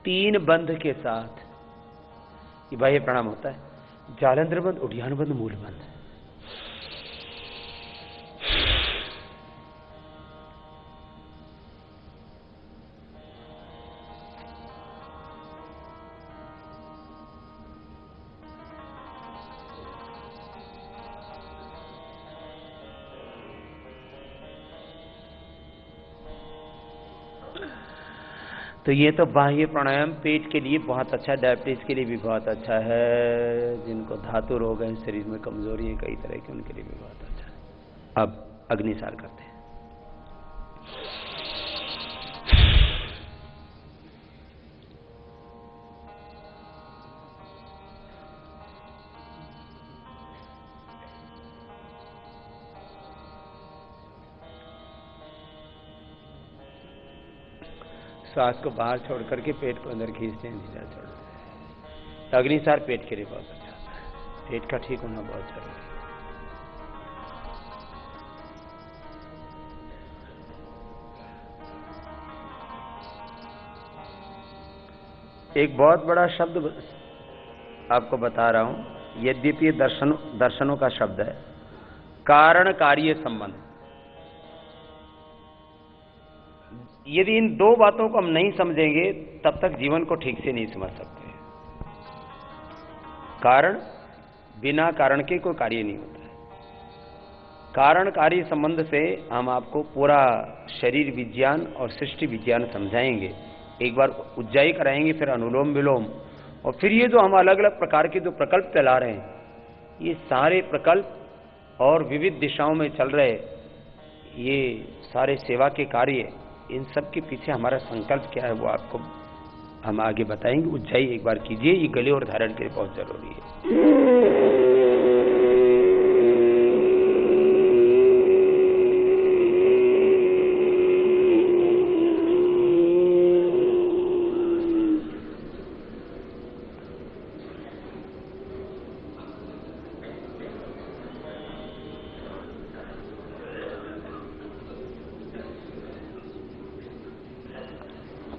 3 बंध के साथ ये बाह्य प्राणायाम होता है। जालंधर बंध, उद्यान बंध, मूल बंध। तो ये तो बाह्य प्राणायाम पेट के लिए बहुत अच्छा, डायबिटीज के लिए भी बहुत अच्छा है, जिनको धातु रोग है, शरीर में कमजोरी है कई तरह की, उनके लिए भी बहुत अच्छा है। अब अग्निसार करते हैं। श्वास को बाहर छोड़ करके पेट को अंदर खींचते हैं, धीरे छोड़ते हैं। अग्निसार पेट के लिए बहुत अच्छा होता है, पेट का ठीक होना बहुत जरूरी है। एक बहुत बड़ा शब्द आपको बता रहा हूं, यद्यपि दर्शनों का शब्द है, कारण कार्य संबंध। यदि इन 2 बातों को हम नहीं समझेंगे तब तक जीवन को ठीक से नहीं समझ सकते। कारण, बिना कारण के कोई कार्य नहीं होता है। कारण कार्य संबंध से हम आपको पूरा शरीर विज्ञान और सृष्टि विज्ञान समझाएंगे। एक बार उज्जाई कराएंगे, फिर अनुलोम विलोम, और फिर ये जो हम अलग अलग प्रकार के जो प्रकल्प चला रहे हैं, ये सारे प्रकल्प और विविध दिशाओं में चल रहे ये सारे सेवा के कार्य, इन सब के पीछे हमारा संकल्प क्या है वो आपको हम आगे बताएंगे। उज्जाई एक बार कीजिए, ये गले और धारण के लिए बहुत जरूरी है।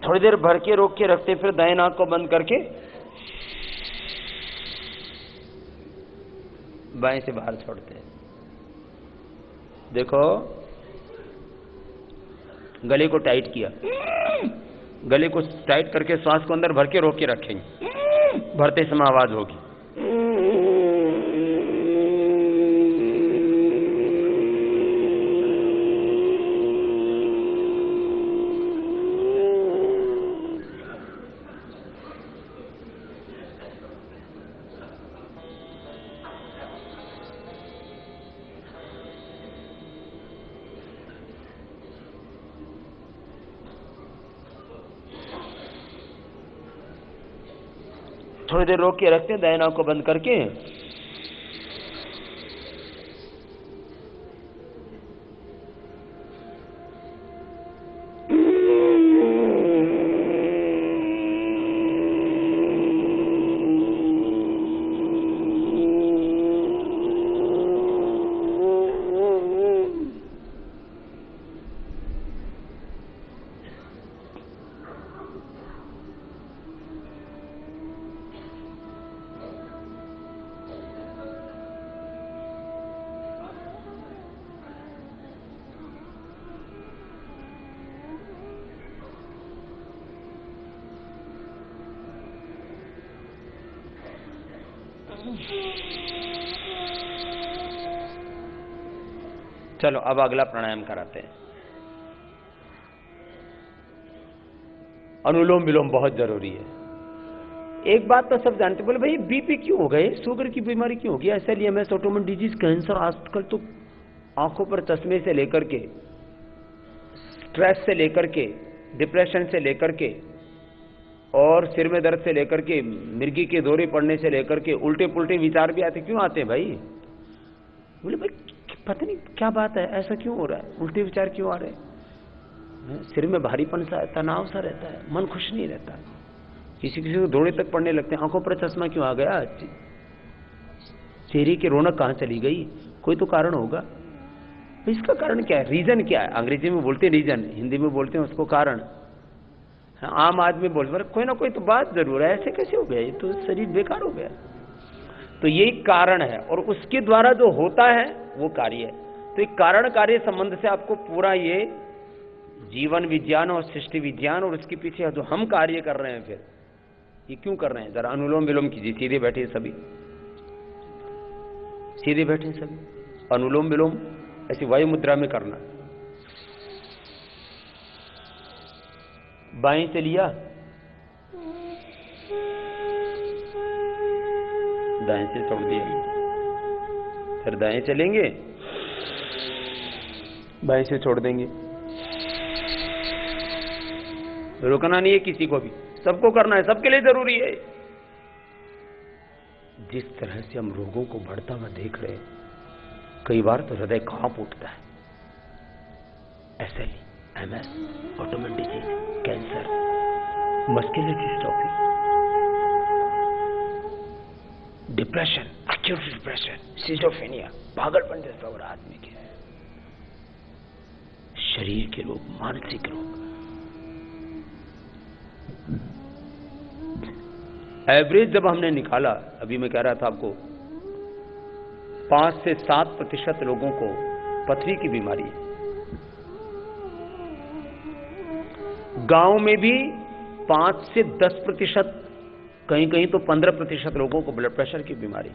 थोड़ी देर भर के रोक के रखते, फिर दाएं नाक को बंद करके बाएं से बाहर छोड़ते हैं। देखो, गले को टाइट किया, गले को टाइट करके श्वास को अंदर भर के रोक के रखेंगे, भरते समय आवाज होगी। थोड़ी देर रोक के रखते हैं, दाएं नाक को बंद करके। चलो अब अगला प्राणायाम कराते हैं। अनुलोम विलोम बहुत जरूरी है। एक बात तो सब जानते, बोले भाई बीपी क्यों हो गए, शुगर की बीमारी क्यों हो गई, SLEMS, ऑटोइम्यून डिजीज, कैंसर, आजकल तो आंखों पर चश्मे से लेकर के, स्ट्रेस से लेकर के, डिप्रेशन से लेकर के, और सिर में दर्द से लेकर के, मिर्गी के दौरे पड़ने से लेकर के, उल्टे पुल्टे विचार भी आते। क्यों आते हैं भाई? बोले भाई पता नहीं क्या बात है, ऐसा क्यों हो रहा है, उल्टे विचार क्यों आ रहे हैं, सिर में भारीपन सा, तनाव सा रहता है, मन खुश नहीं रहता, किसी किसी को दौड़े तक पड़ने लगते हैं, आंखों पर चश्मा क्यों आ गया, चेहरे की रौनक कहां चली गई, कोई तो कारण होगा। इसका कारण क्या है, रीजन क्या है? अंग्रेजी में बोलते हैं रीजन, हिंदी में बोलते हैं उसको कारण। आम आदमी बोल रहा कोई ना कोई तो बात जरूर है, ऐसे कैसे हो गया, ये तो शरीर बेकार हो गया। तो यही कारण है, और उसके द्वारा जो होता है वो कार्य है। तो एक कारण कार्य संबंध से आपको पूरा ये जीवन विज्ञान और सृष्टि विज्ञान और उसके पीछे जो हम कार्य कर रहे हैं, फिर ये क्यों कर रहे हैं, जरा अनुलोम विलोम कीजिए। सीधे बैठे सभी, सीधे बैठे सभी। अनुलोम विलोम ऐसी वायु मुद्रा में करना। बाएं से लिया, दाएं से छोड़ दिया, फिर दाएं चलेंगे, बाएं से छोड़ देंगे। रुकना नहीं है किसी को भी, सबको करना है, सबके लिए जरूरी है। जिस तरह से हम रोगों को बढ़ता हुआ देख रहे हैं, कई बार तो हृदय कांप उठता है। SLEMS, autoimmune disease, cancer, muscular dystrophy, depression, acute depression, schizophrenia, पागलपन जैसा हो रहा आदमी के, शरीर के रोग, मानसिक रोग। एवरेज जब हमने निकाला, अभी मैं कह रहा था आपको, 5 से 7% लोगों को पथरी की बीमारी है। गांव में भी 5 से 10%, कहीं कहीं तो 15% लोगों को ब्लड प्रेशर की बीमारी।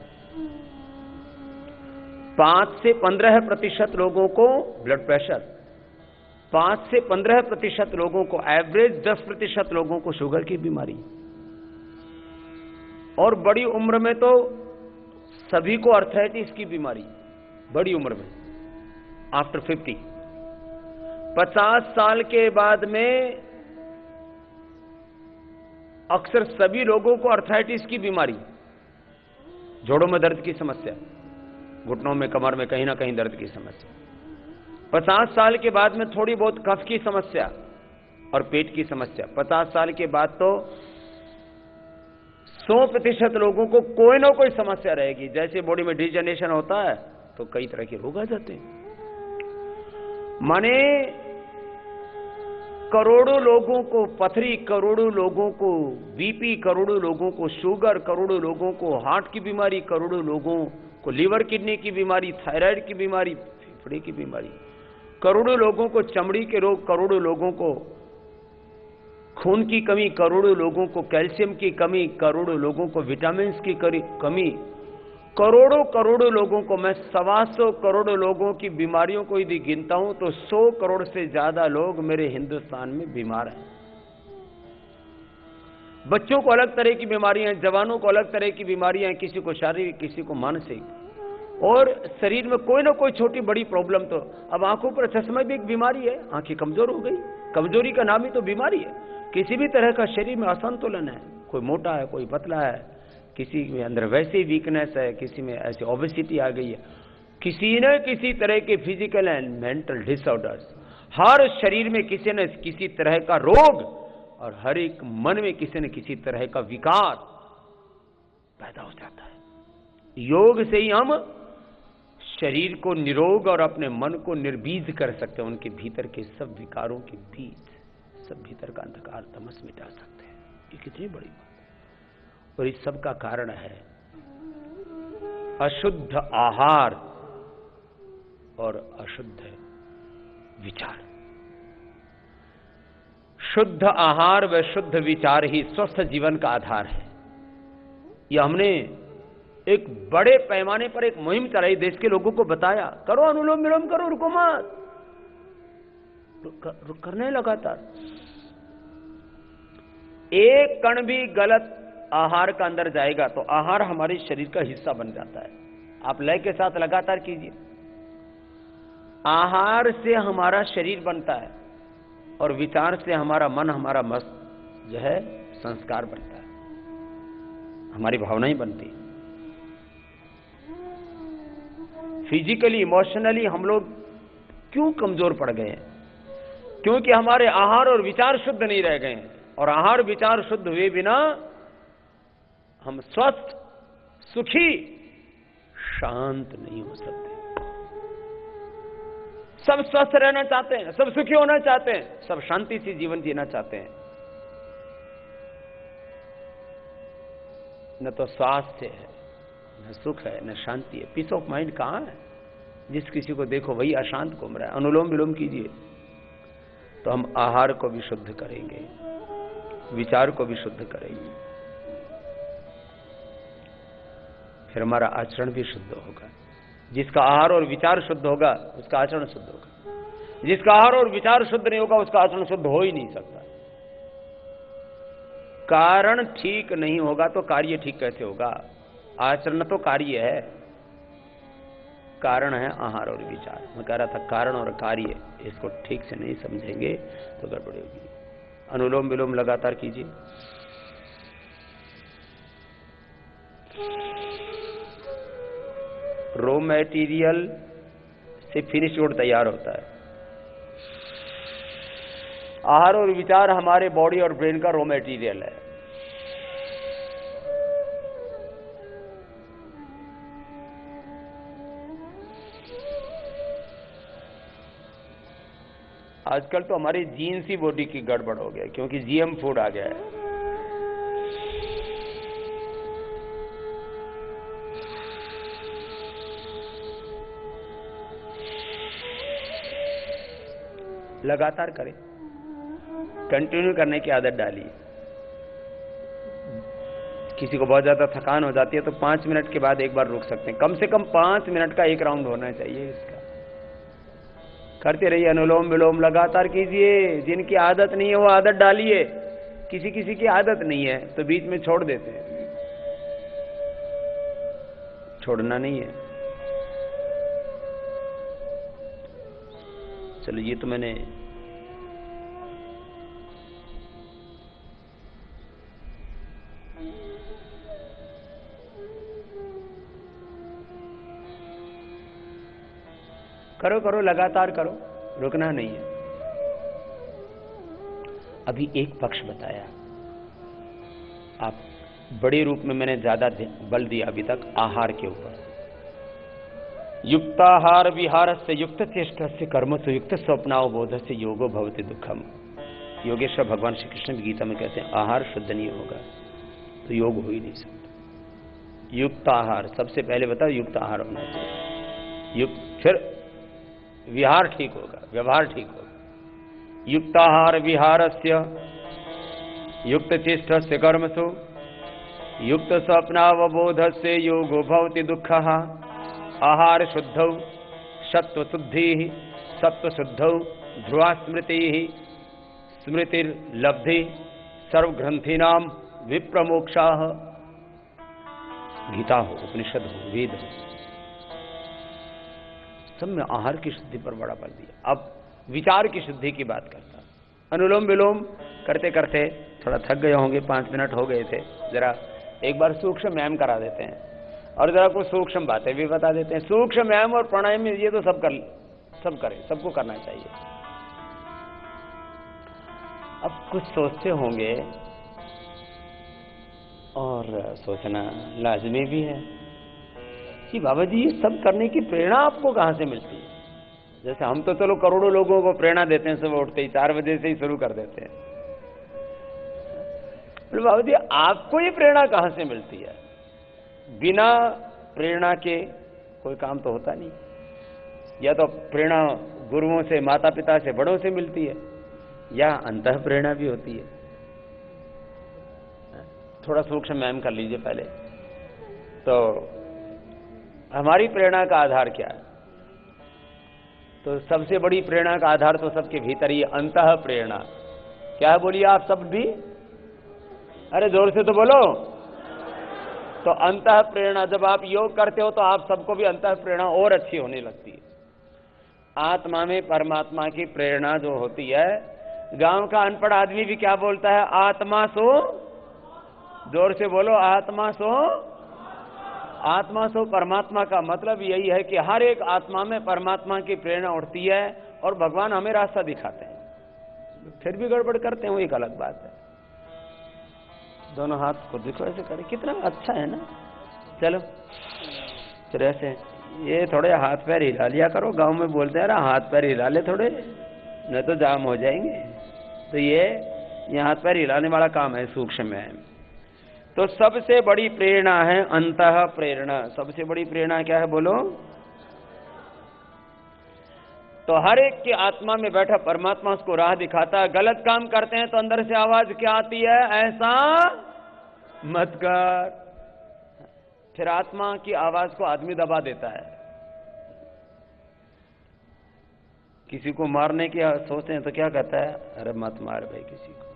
5 से 15% लोगों को ब्लड प्रेशर, 5 से 15% लोगों को, एवरेज 10% लोगों को शुगर की बीमारी। और बड़ी उम्र में तो सभी को आर्थराइटिस की बीमारी, बड़ी उम्र में, आफ्टर 50। 50 साल के बाद में अक्सर सभी लोगों को आर्थराइटिस की बीमारी, जोड़ों में दर्द की समस्या, घुटनों में, कमर में, कहीं ना कहीं दर्द की समस्या। 50 साल के बाद में थोड़ी बहुत कफ की समस्या और पेट की समस्या। 50 साल के बाद तो 100% लोगों को कोई ना कोई समस्या रहेगी। जैसे बॉडी में डिजनरेशन होता है तो कई तरह के रोग आ जाते हैं। माने करोड़ों लोगों को पथरी, करोड़ों लोगों को बीपी, करोड़ों लोगों को शुगर, करोड़ों लोगों को हार्ट की बीमारी, करोड़ों लोगों को लीवर किडनी की बीमारी, थायराइड की बीमारी, फेफड़े की बीमारी, करोड़ों लोगों को चमड़ी के रोग, करोड़ों लोगों को खून की कमी, करोड़ों लोगों को कैल्शियम की कमी, करोड़ों लोगों को विटामिन की कमी, करोड़ों लोगों को, मैं 125 करोड़ लोगों की बीमारियों को यदि गिनता हूं तो 100 करोड़ से ज्यादा लोग मेरे हिंदुस्तान में बीमार हैं। बच्चों को अलग तरह की बीमारियां, जवानों को अलग तरह की बीमारियां, किसी को शारीरिक, किसी को मानसिक, और शरीर में कोई ना कोई छोटी बड़ी प्रॉब्लम। तो अब आंखों पर चश्मा भी एक बीमारी है, आंखें कमजोर हो गई, कमजोरी का नाम ही तो बीमारी है। किसी भी तरह का शरीर में असंतुलन है, कोई मोटा है, कोई पतला है, किसी के अंदर वैसे वीकनेस है, किसी में ऐसी ओबेसिटी आ गई है, किसी न किसी तरह के फिजिकल एंड मेंटल डिसऑर्डर्स, हर शरीर में किसी न किसी तरह का रोग, और हर एक मन में किसी न किसी तरह का विकार पैदा हो जाता है। योग से ही हम शरीर को निरोग और अपने मन को निर्बीज कर सकते हैं। उनके भीतर के सब विकारों के बीज, सब भीतर का अंधकार, तमस मिटा सकते हैं। ये कितनी बड़ी बात है। और इस सब का कारण है अशुद्ध आहार और अशुद्ध विचार। शुद्ध आहार व शुद्ध विचार ही स्वस्थ जीवन का आधार है। यह हमने एक बड़े पैमाने पर एक मुहिम चलाई, देश के लोगों को बताया करो अनुलोम विलोम करो, रुको मत, करने लगातार। एक कण भी गलत आहार का अंदर जाएगा तो आहार हमारे शरीर का हिस्सा बन जाता है। आप लय के साथ लगातार कीजिए। आहार से हमारा शरीर बनता है और विचार से हमारा मन, हमारा मस्त जो है संस्कार बनता है, हमारी भावनाएं बनती है। फिजिकली इमोशनली हम लोग क्यों कमजोर पड़ गए हैं? क्योंकि हमारे आहार और विचार शुद्ध नहीं रह गए हैं, और आहार विचार शुद्ध हुए बिना हम स्वस्थ, सुखी, शांत नहीं हो सकते। सब स्वस्थ रहना चाहते हैं, सब सुखी होना चाहते हैं, सब शांति से जीवन जीना चाहते हैं। न तो स्वास्थ्य है, न सुख है, न शांति है। पीस ऑफ माइंड कहां है? जिस किसी को देखो वही अशांत घूम रहा है। अनुलोम विलोम कीजिए तो हम आहार को भी शुद्ध करेंगे, विचार को भी शुद्ध करेंगे, फिर हमारा आचरण भी शुद्ध होगा। जिसका आहार और विचार शुद्ध होगा उसका आचरण शुद्ध होगा। जिसका आहार और विचार शुद्ध नहीं होगा उसका आचरण शुद्ध हो ही नहीं सकता। कारण ठीक नहीं होगा तो कार्य ठीक कैसे होगा? आचरण तो कार्य है, कारण है आहार और विचार। मैं कह रहा था कारण और कार्य इसको ठीक से नहीं समझेंगे तो गड़बड़ी होगी। अनुलोम विलोम लगातार कीजिए। रॉ मटेरियल से फिनिश गुड तैयार होता है। आहार और विचार हमारे बॉडी और ब्रेन का रॉ मटेरियल है। आजकल तो हमारी जीन्स ही बॉडी की गड़बड़ हो गया क्योंकि जीएम फूड आ गया है। लगातार करें, कंटिन्यू करने की आदत डालिए। किसी को बहुत ज्यादा थकान हो जाती है तो 5 मिनट के बाद एक बार रुक सकते हैं। कम से कम 5 मिनट का एक राउंड होना चाहिए। इसका करते रहिए, अनुलोम विलोम लगातार कीजिए। जिनकी आदत नहीं है वो आदत डालिए। किसी किसी की आदत नहीं है तो बीच में छोड़ देते हैं। छोड़ना नहीं है। चलो, ये तो मैंने करो करो, लगातार करो, रुकना नहीं है। अभी एक पक्ष बताया, आप बड़े रूप में मैंने ज्यादा बल दिया अभी तक आहार के ऊपर। युक्ताहार विहार से युक्त चेष्टा से कर्म से युक्त स्वप्नावबोध से योगो भवति दुखम। योगेश्वर भगवान श्री कृष्ण भी गीता में कहते हैं आहार शुद्ध नहीं होगा तो योग हो ही नहीं सकता। युक्त आहार सबसे पहले बताओ, युक्त आहार होना चाहिए। युक्त, फिर विहार ठीक होगा, व्यवहार ठीक होगा। युक्ताहार विहारस्य युक्त चेष्ट से कर्मसु युक्त स्वप्नावबोधस्य योगो भवति दुःखः। आहार शुद्धौ सत्व शुद्धि सत्व शुद्धौ ध्रुवा स्मृति स्मृतिर्लब्धि सर्वग्रंथीनां विप्रमोक्षाः। गीता हो, उपनिषद हो, वेद हो, सब में आहार की शुद्धि पर बड़ा बल दिया। अब विचार की शुद्धि की बात करता। अनुलोम विलोम करते करते थोड़ा थक गए होंगे, 5 मिनट हो गए थे। जरा एक बार सूक्ष्म व्यायाम करा देते हैं और जरा कुछ सूक्ष्म बातें भी बता देते हैं। सूक्ष्म व्यायाम और प्राणायाम में ये तो सब करें, सबको करना चाहिए। अब कुछ सोचते होंगे और सोचना लाजमी भी है कि बाबा जी ये सब करने की प्रेरणा आपको कहां से मिलती है? जैसे हम तो चलो करोड़ों लोगों को प्रेरणा देते हैं, सुबह उठते ही 4 बजे से ही शुरू कर देते हैं। बाबा जी आपको ये प्रेरणा कहां से मिलती है? बिना प्रेरणा के कोई काम तो होता नहीं। या तो प्रेरणा गुरुओं से, माता पिता से, बड़ों से मिलती है, या अंतः प्रेरणा भी होती है। थोड़ा सूक्ष्म व्यायाम कर लीजिए पहले। तो हमारी प्रेरणा का आधार क्या है? तो सबसे बड़ी प्रेरणा का आधार तो सबके भीतर ही अंतः प्रेरणा। क्या है बोलिए आप सब भी? अरे जोर से तो बोलो। तो अंतः प्रेरणा, जब आप योग करते हो तो आप सबको भी अंतः प्रेरणा और अच्छी होने लगती है। आत्मा में परमात्मा की प्रेरणा जो होती है, गांव का अनपढ़ आदमी भी क्या बोलता है? आत्मा सो, जोर से बोलो, आत्मा सो। आत्मा सो परमात्मा का मतलब यही है कि हर एक आत्मा में परमात्मा की प्रेरणा उठती है और भगवान हमें रास्ता दिखाते हैं। फिर भी गड़बड़ करते हैं, वो एक अलग बात है। दोनों हाथ को देखो, ऐसे करें, कितना अच्छा है ना। चलो फिर ऐसे ये थोड़े हाथ पैर हिला लिया करो। गांव में बोलते हैं ना, हाथ पैर हिला ले थोड़े, नहीं तो जाम हो जाएंगे। तो ये हाथ पैर हिलाने वाला काम है, सूक्ष्म है। तो सबसे बड़ी प्रेरणा है अंतः प्रेरणा। सबसे बड़ी प्रेरणा क्या है बोलो? तो हर एक की आत्मा में बैठा परमात्मा उसको राह दिखाता है। गलत काम करते हैं तो अंदर से आवाज क्या आती है? ऐसा मत कर। फिर आत्मा की आवाज को आदमी दबा देता है। किसी को मारने की सोचते हैं तो क्या कहता है? अरे मत मार भाई किसी को।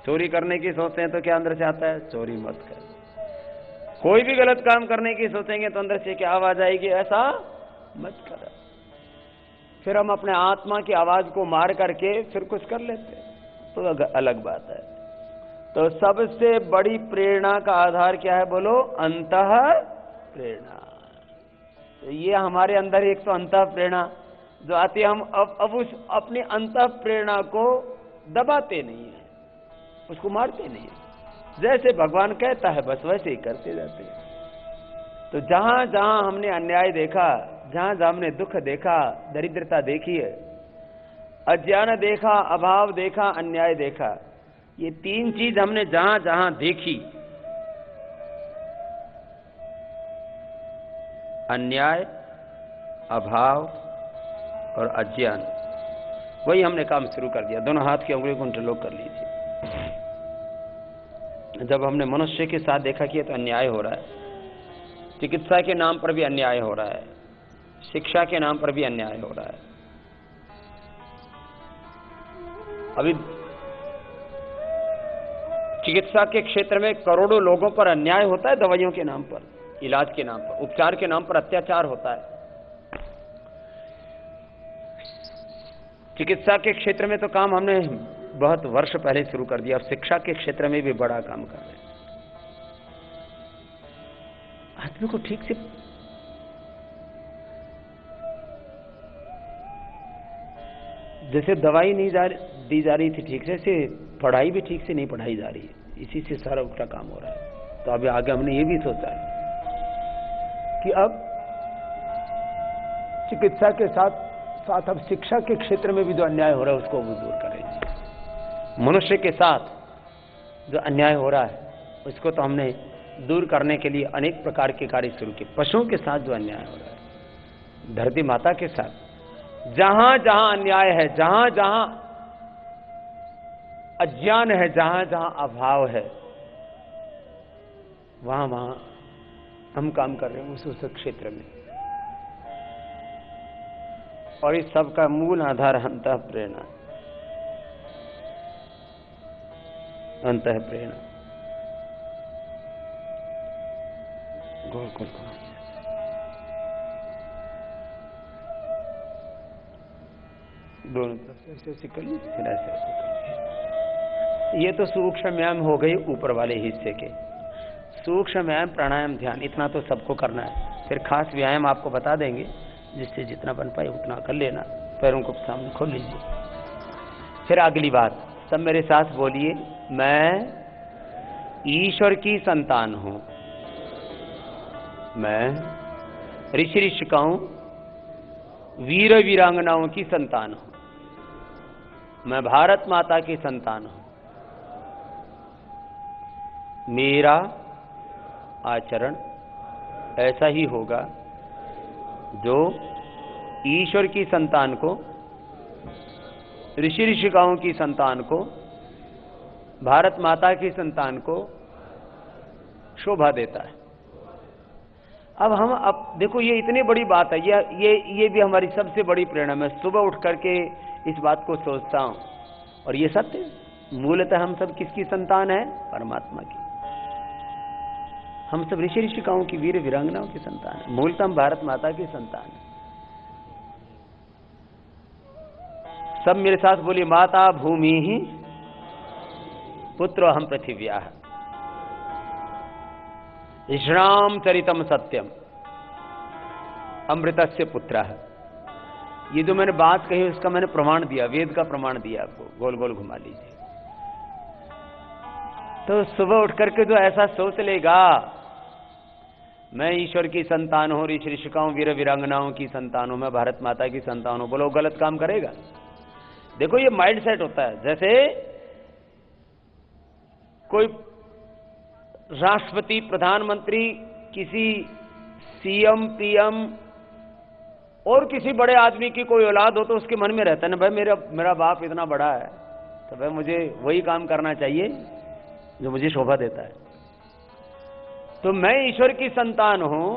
चोरी करने की सोचते हैं तो क्या अंदर से आता है? चोरी मत कर। कोई भी गलत काम करने की सोचेंगे तो अंदर से क्या आवाज आएगी? ऐसा मत कर। फिर हम अपने आत्मा की आवाज को मार करके फिर कुछ कर लेते हैं, तो अलग बात है। तो सबसे बड़ी प्रेरणा का आधार क्या है बोलो? अंतः प्रेरणा। तो ये हमारे अंदर एक तो अंतः प्रेरणा जो आती है, हम अब उस अपनी अंतः प्रेरणा को दबाते नहीं है, उसको मारते नहीं है। जैसे भगवान कहता है बस वैसे ही करते जाते हैं। तो जहां जहां हमने अन्याय देखा, जहां जहां हमने दुख देखा, दरिद्रता देखी है, अज्ञान देखा, अभाव देखा, अन्याय देखा, ये तीन चीज हमने जहां जहां देखी, अन्याय, अभाव और अज्ञान, वही हमने काम शुरू कर दिया। दोनों हाथ की उंगली को इंटरलॉक कर लीजिए। जब हमने मनुष्य के साथ देखा कि ये तो अन्याय हो रहा है, चिकित्सा के नाम पर भी अन्याय हो रहा है, शिक्षा के नाम पर भी अन्याय हो रहा है। अभी चिकित्सा के क्षेत्र में करोड़ों लोगों पर अन्याय होता है, दवाइयों के नाम पर, इलाज के नाम पर, उपचार के नाम पर अत्याचार होता है। चिकित्सा के क्षेत्र में तो काम हमने बहुत वर्ष पहले शुरू कर दिया, और शिक्षा के क्षेत्र में भी बड़ा काम कर रहे हैं। आदमी को ठीक से जैसे दवाई नहीं दी जा रही थी ठीक से पढ़ाई भी ठीक से नहीं पढ़ाई जा रही है। इसी से सारा उल्टा काम हो रहा है। तो अभी आगे हमने ये भी सोचा है कि अब चिकित्सा के साथ साथ अब शिक्षा के क्षेत्र में भी जो अन्याय हो रहा है उसको वो दूर करेंगे। मनुष्य के साथ जो अन्याय हो रहा है उसको तो हमने दूर करने के लिए अनेक प्रकार के कार्य शुरू किए। पशुओं के साथ जो अन्याय हो रहा है, धरती माता के साथ जहां जहां अन्याय है, जहां जहां अज्ञान है, जहां जहां अभाव है, वहां वहां हम काम कर रहे हैं उस क्षेत्र में। और इस सब का मूल आधार अंतः प्रेरणा, अंतः प्रेरणा। गोल गोल दोनों तरफ से ऐसे कर लीजिए, फिर ऐसे कर लीजिए। ये तो सूक्ष्म व्यायाम हो गई ऊपर वाले हिस्से के। सूक्ष्म व्यायाम, प्राणायाम, ध्यान, इतना तो सबको करना है। फिर खास व्यायाम आपको बता देंगे, जिससे जितना बन पाए उतना कर लेना। पैरों को सामने खोल लीजिए। फिर अगली बात, सब मेरे साथ बोलिए, मैं ईश्वर की संतान हूं। मैं ऋषि ऋषिकाओं, वीर वीरांगनाओं की संतान हूं। मैं भारत माता की संतान हूं। मेरा आचरण ऐसा ही होगा जो ईश्वर की संतान को, ऋषि ऋषिकाओं की संतान को, भारत माता की संतान को शोभा देता है। अब देखो ये इतनी बड़ी बात है, ये भी हमारी सबसे बड़ी प्रेरणा। मैं सुबह उठ करके इस बात को सोचता हूं, और ये सत्य, मूलतः हम सब किसकी संतान है? परमात्मा की। हम सब ऋषि ऋषिकाओं की, वीर वीरांगनाओं की संतान है। मूलतः हम भारत माता की संतान है। सब मेरे साथ बोलिए, माता भूमि ही पुत्रो हम पृथिव्या, ऋषिणाम चरितम सत्यम अमृतस्य पुत्रः। ये जो मैंने बात कही उसका मैंने प्रमाण दिया, वेद का प्रमाण दिया आपको। गोल गोल घुमा लीजिए। तो सुबह उठ करके जो ऐसा सोच लेगा, मैं ईश्वर की संतान हूं, ऋषि ऋषिकाओं वीर वीरांगनाओं की संतान हूं, मैं भारत माता की संतान हूं, बोलो गलत काम करेगा? देखो ये माइंड सेट होता है। जैसे कोई राष्ट्रपति, प्रधानमंत्री, किसी सीएम, पीएम और किसी बड़े आदमी की कोई औलाद हो तो उसके मन में रहता है ना, भाई मेरा बाप इतना बड़ा है तो भाई मुझे वही काम करना चाहिए जो मुझे शोभा देता है। तो मैं ईश्वर की संतान हूं,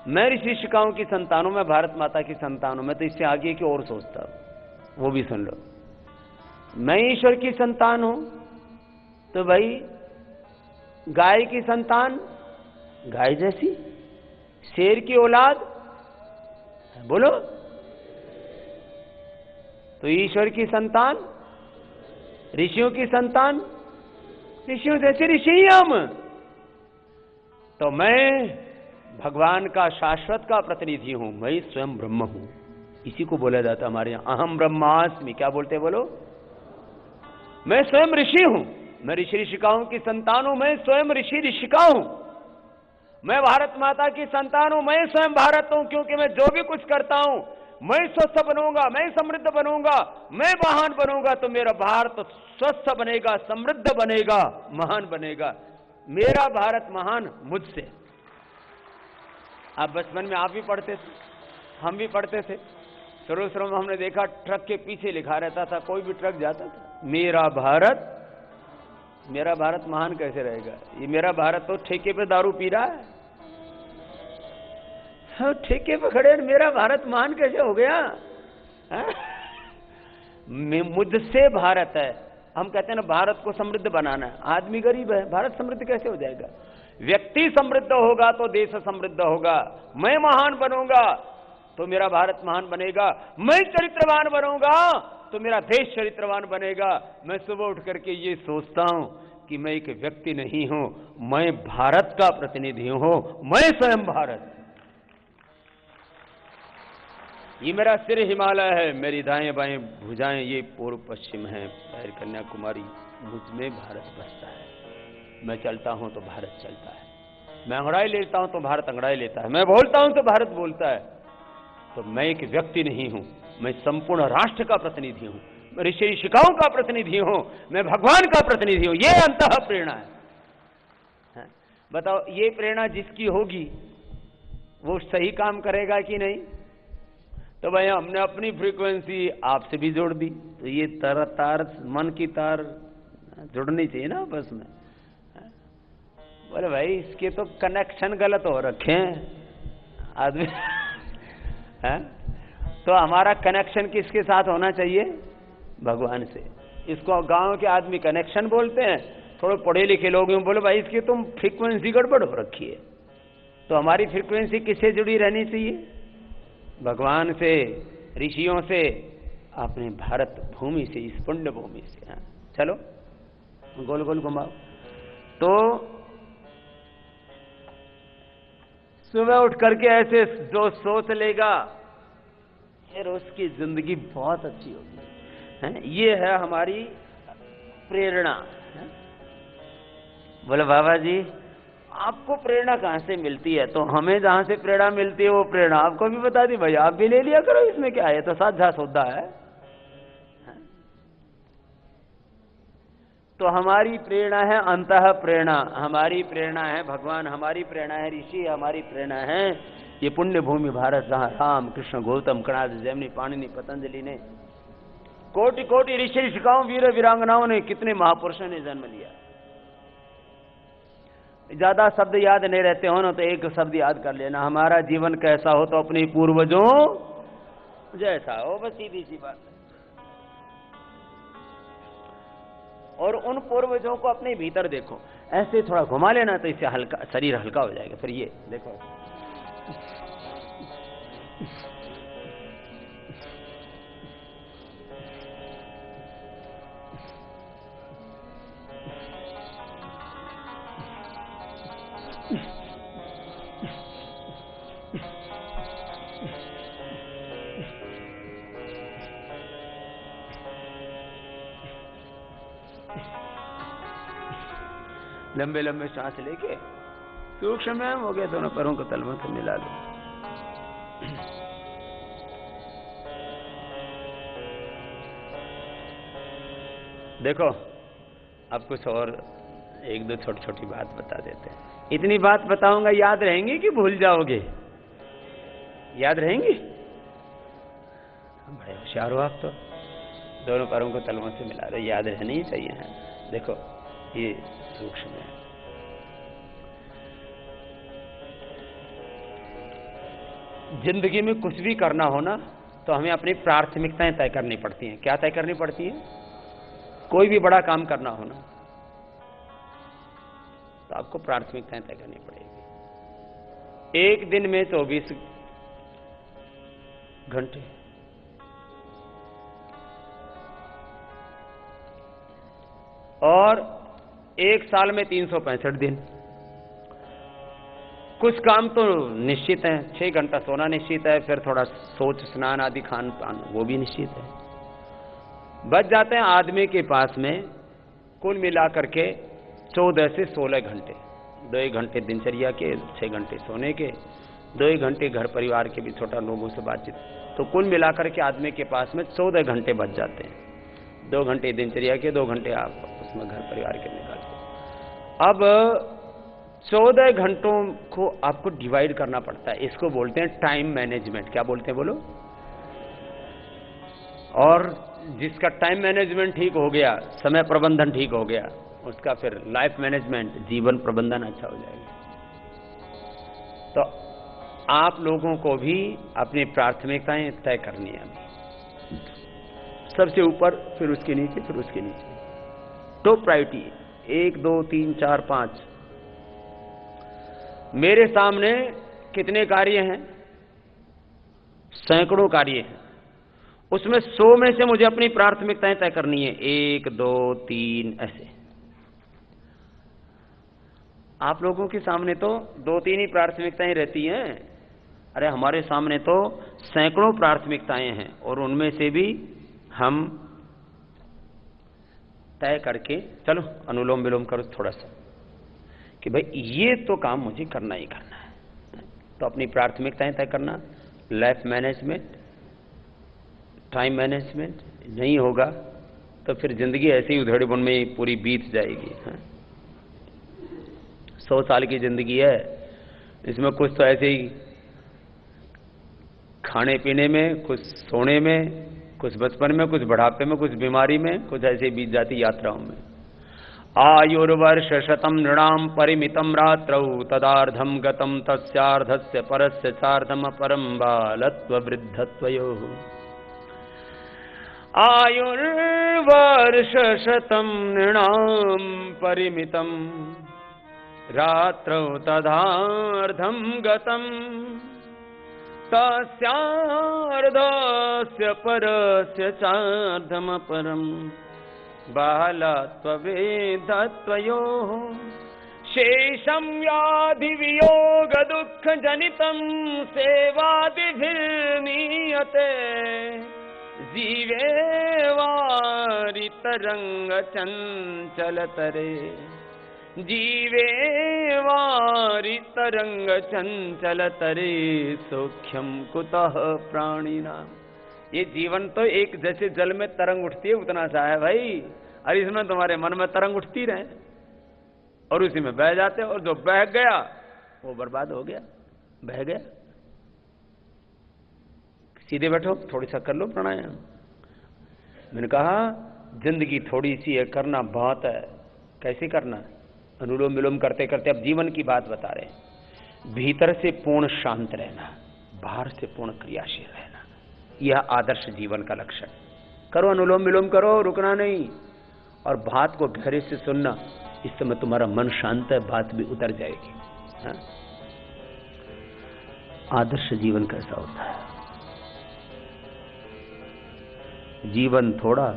मैं ऋषि ऋषिकाओं की संतान हूं, मैं भारत माता की संतान हूं। मैं तो इससे आगे की और सोचता हूं, वो भी सुन लो। मैं ईश्वर की संतान हूं तो भाई गाय की संतान गाय जैसी, शेर की औलाद बोलो, तो ईश्वर की संतान, ऋषियों की संतान, ऋषियों जैसे ऋषि ही हम। तो मैं भगवान का, शाश्वत का प्रतिनिधि हूं, मैं स्वयं ब्रह्म हूं। इसी को बोला जाता है हमारे यहां, अहम ब्रह्मास्मि। क्या बोलते बोलो? मैं स्वयं ऋषि हूं, मैं ऋषि ऋषिकाओं की संतान हूं, मैं स्वयं ऋषि ऋषिका हूं। मैं भारत माता की संतान हूं, मैं स्वयं भारत हूं, क्योंकि मैं जो भी कुछ करता हूं मैं स्वस्थ बनूंगा, मैं समृद्ध बनूंगा, मैं महान बनूंगा, तो मेरा भारत स्वस्थ बनेगा, समृद्ध बनेगा, महान बनेगा। मेरा भारत महान मुझसे। आप बचपन में आप भी पढ़ते थे, हम भी पढ़ते थे। शुरू में हमने देखा ट्रक के पीछे लिखा रहता था, कोई भी ट्रक जाता था, मेरा भारत। मेरा भारत महान कैसे रहेगा? ये मेरा भारत तो ठेके पे दारू पी रहा है, हाँ, ठेके पे खड़े, मेरा भारत महान कैसे हो गया? मुझसे भारत है। हम कहते हैं ना भारत को समृद्ध बनाना है, आदमी गरीब है, भारत समृद्ध कैसे हो जाएगा? व्यक्ति समृद्ध होगा तो देश समृद्ध होगा। मैं महान बनूंगा तो मेरा भारत महान बनेगा, मैं चरित्रवान बनूंगा तो मेरा देश चरित्रवान बनेगा। मैं सुबह उठ करके ये सोचता हूं कि मैं एक व्यक्ति नहीं हूं, मैं भारत का प्रतिनिधि हूं, मैं स्वयं भारत। ये मेरा सिर हिमालय है, मेरी दाएं बाएं भुजाएं ये पूर्व पश्चिम है, पैर कन्याकुमारी, मुझ में भारत बसता है। मैं चलता हूं तो भारत चलता है, मैं अंगड़ाई लेता हूं तो भारत अंगड़ाई लेता है, मैं बोलता हूं तो भारत बोलता है। तो मैं एक व्यक्ति नहीं हूं, मैं संपूर्ण राष्ट्र का प्रतिनिधि हूं, मैं ऋषि ऋषिकाओं का प्रतिनिधि हूं, मैं भगवान का प्रतिनिधि हूं। ये अंतः प्रेरणा है। बताओ, ये प्रेरणा जिसकी होगी वो सही काम करेगा कि नहीं? तो भाई हमने अपनी फ्रीक्वेंसी आपसे भी जोड़ दी, तो ये तार मन की तार जुड़नी चाहिए ना आपस में। बोले भाई इसके तो कनेक्शन गलत हो रखे हैं आदमी है? तो हमारा कनेक्शन किसके साथ होना चाहिए? भगवान से। इसको गांव के आदमी कनेक्शन बोलते हैं, थोड़े पढ़े लिखे लोग बोले भाई इसकी तुम फ्रीक्वेंसी गड़बड़ हो रखी है। तो हमारी फ्रीक्वेंसी किससे जुड़ी रहनी चाहिए? भगवान से, ऋषियों से, अपने भारत भूमि से, इस पुण्य भूमि से। हाँ, चलो गोल गोल घुमाओ। तो सुबह उठ करके ऐसे जो सोच लेगा फिर उसकी जिंदगी बहुत अच्छी होगी। ये है हमारी प्रेरणा। बोले बाबा जी आपको प्रेरणा कहां से मिलती है? तो हमें जहां से प्रेरणा मिलती है वो प्रेरणा आपको भी बता दी, भाई आप भी ले लिया करो, इसमें क्या है, तो साझा सौदा है। तो हमारी प्रेरणा है अंतः प्रेरणा, हमारी प्रेरणा है भगवान, हमारी प्रेरणा है ऋषि, हमारी प्रेरणा है ये पुण्य भूमि भारत, जहां राम कृष्ण गौतम कणाद जैमिनी पाणिनि पतंजलि ने, कोटि कोटि ऋषि ऋषिकाओं वीर वीरांगनाओं ने, कितने महापुरुषों ने जन्म लिया। ज्यादा शब्द याद नहीं रहते हो ना तो एक शब्द याद कर लेना, हमारा जीवन कैसा हो तो अपने पूर्वजों जैसा हो, बस सीधी सी बात है। और उन पूर्वजों को अपने भीतर देखो, ऐसे थोड़ा घुमा लेना तो इससे हल्का, शरीर हल्का हो जाएगा। फिर ये देखो, लंबे लंबे सांस लेके सूक्ष्म में हो गया, दोनों पैरों को तलवों से मिला लो। देखो अब कुछ और एक दो छोटी छोटी बात बता देते हैं। इतनी बात बताऊंगा, याद रहेंगी कि भूल जाओगे? याद रहेंगी? बड़े होशियार हो आप तो, दोनों पैरों को तलवों से मिला रहे, याद रहनी ही चाहिए है। देखो ये सूक्ष्म है। जिंदगी में कुछ भी करना हो ना तो हमें अपनी प्राथमिकताएं तय करनी पड़ती हैं। क्या तय करनी पड़ती है? कोई भी बड़ा काम करना हो ना तो आपको प्राथमिकताएं तय करनी पड़ेगी। एक दिन में 24 घंटे, और एक साल में 365 दिन। कुछ काम तो निश्चित है, 6 घंटा सोना निश्चित है, फिर थोड़ा सोच, स्नान आदि, खान पान वो भी निश्चित है। बच जाते हैं आदमी के पास में कुल मिलाकर के 14 से 16 घंटे। 2 घंटे दिनचर्या के, 6 घंटे सोने के, 2 घंटे घर परिवार के भी, छोटा लोगों से बातचीत, तो कुल मिलाकर के आदमी के पास में 14 घंटे बच जाते हैं। 2 घंटे दिनचर्या के, 2 घंटे आप उसमें घर परिवार के निकालते। अब 14 घंटों को आपको डिवाइड करना पड़ता है। इसको बोलते हैं टाइम मैनेजमेंट। क्या बोलते हैं बोलो? और जिसका टाइम मैनेजमेंट ठीक हो गया, समय प्रबंधन ठीक हो गया, उसका फिर लाइफ मैनेजमेंट, जीवन प्रबंधन अच्छा हो जाएगा। तो आप लोगों को भी अपनी प्राथमिकताएं तय करनी है अभी। सबसे ऊपर, फिर उसके नीचे, फिर उसके नीचे। Top priority 1 2 3 4 5। मेरे सामने कितने कार्य हैं? सैकड़ों कार्य हैं। उसमें 100 में से मुझे अपनी प्राथमिकताएं तय करनी है। 1 2 3 ऐसे। आप लोगों के सामने तो 2-3 ही प्राथमिकताएं रहती हैं। अरे हमारे सामने तो सैकड़ों प्राथमिकताएं हैं, और उनमें से भी हम तय करके, चलो अनुलोम विलोम करो थोड़ा सा, कि भाई ये तो काम मुझे करना ही करना है। तो अपनी प्राथमिकताएं तय करना, लाइफ मैनेजमेंट, टाइम मैनेजमेंट नहीं होगा तो फिर जिंदगी ऐसे ही उधेड़ बुन में पूरी बीत जाएगी। 100 साल की जिंदगी है, इसमें कुछ तो ऐसे ही खाने पीने में, कुछ सोने में, कुछ बचपन में, कुछ बुढ़ापे में, कुछ बीमारी में, कुछ ऐसे बीत जाती यात्राओं में। आयुर्वर्ष शतम नृणाम परिमितम रात्रौ तदार्धम गतम तस्यार्धस्य परस्य चार्धम परम बालत्व वृद्धत्वयोः। आयुर्वर्ष शतम नृणाम परिमितम रात्रौ तदार्धम गतम तस्यार्धस्य परस्य चार्धम परम बालत्ववेदत्वयोः। शेषं व्याधि वियोग दुःख जनितं सेवादिभिर्नीयते जीवे वारितरंग चंचलतरे। जीवे वारितरंग चंचलतरे सौख्यम कुतः प्राणिनाम। ये जीवन तो एक जैसे जल में तरंग उठती है उतना सा है भाई, और इसमें तुम्हारे मन में तरंग उठती रहे और उसी में बह जाते, और जो बह गया वो बर्बाद हो गया, बह गया। सीधे बैठो, थोड़ी सा कर लो प्राणायाम। मैंने कहा जिंदगी थोड़ी सी है, करना बहुत है। कैसे करना? अनुलोम विलोम करते करते अब जीवन की बात बता रहे हैं। भीतर से पूर्ण शांत रहना, बाहर से पूर्ण क्रियाशील रहना, यह आदर्श जीवन का लक्षण। करो अनुलोम विलोम करो, रुकना नहीं, और बात को गहरे से सुनना। इस समय तुम्हारा मन शांत है, बात भी उतर जाएगी। हाँ? आदर्श जीवन कैसा होता है? जीवन थोड़ा,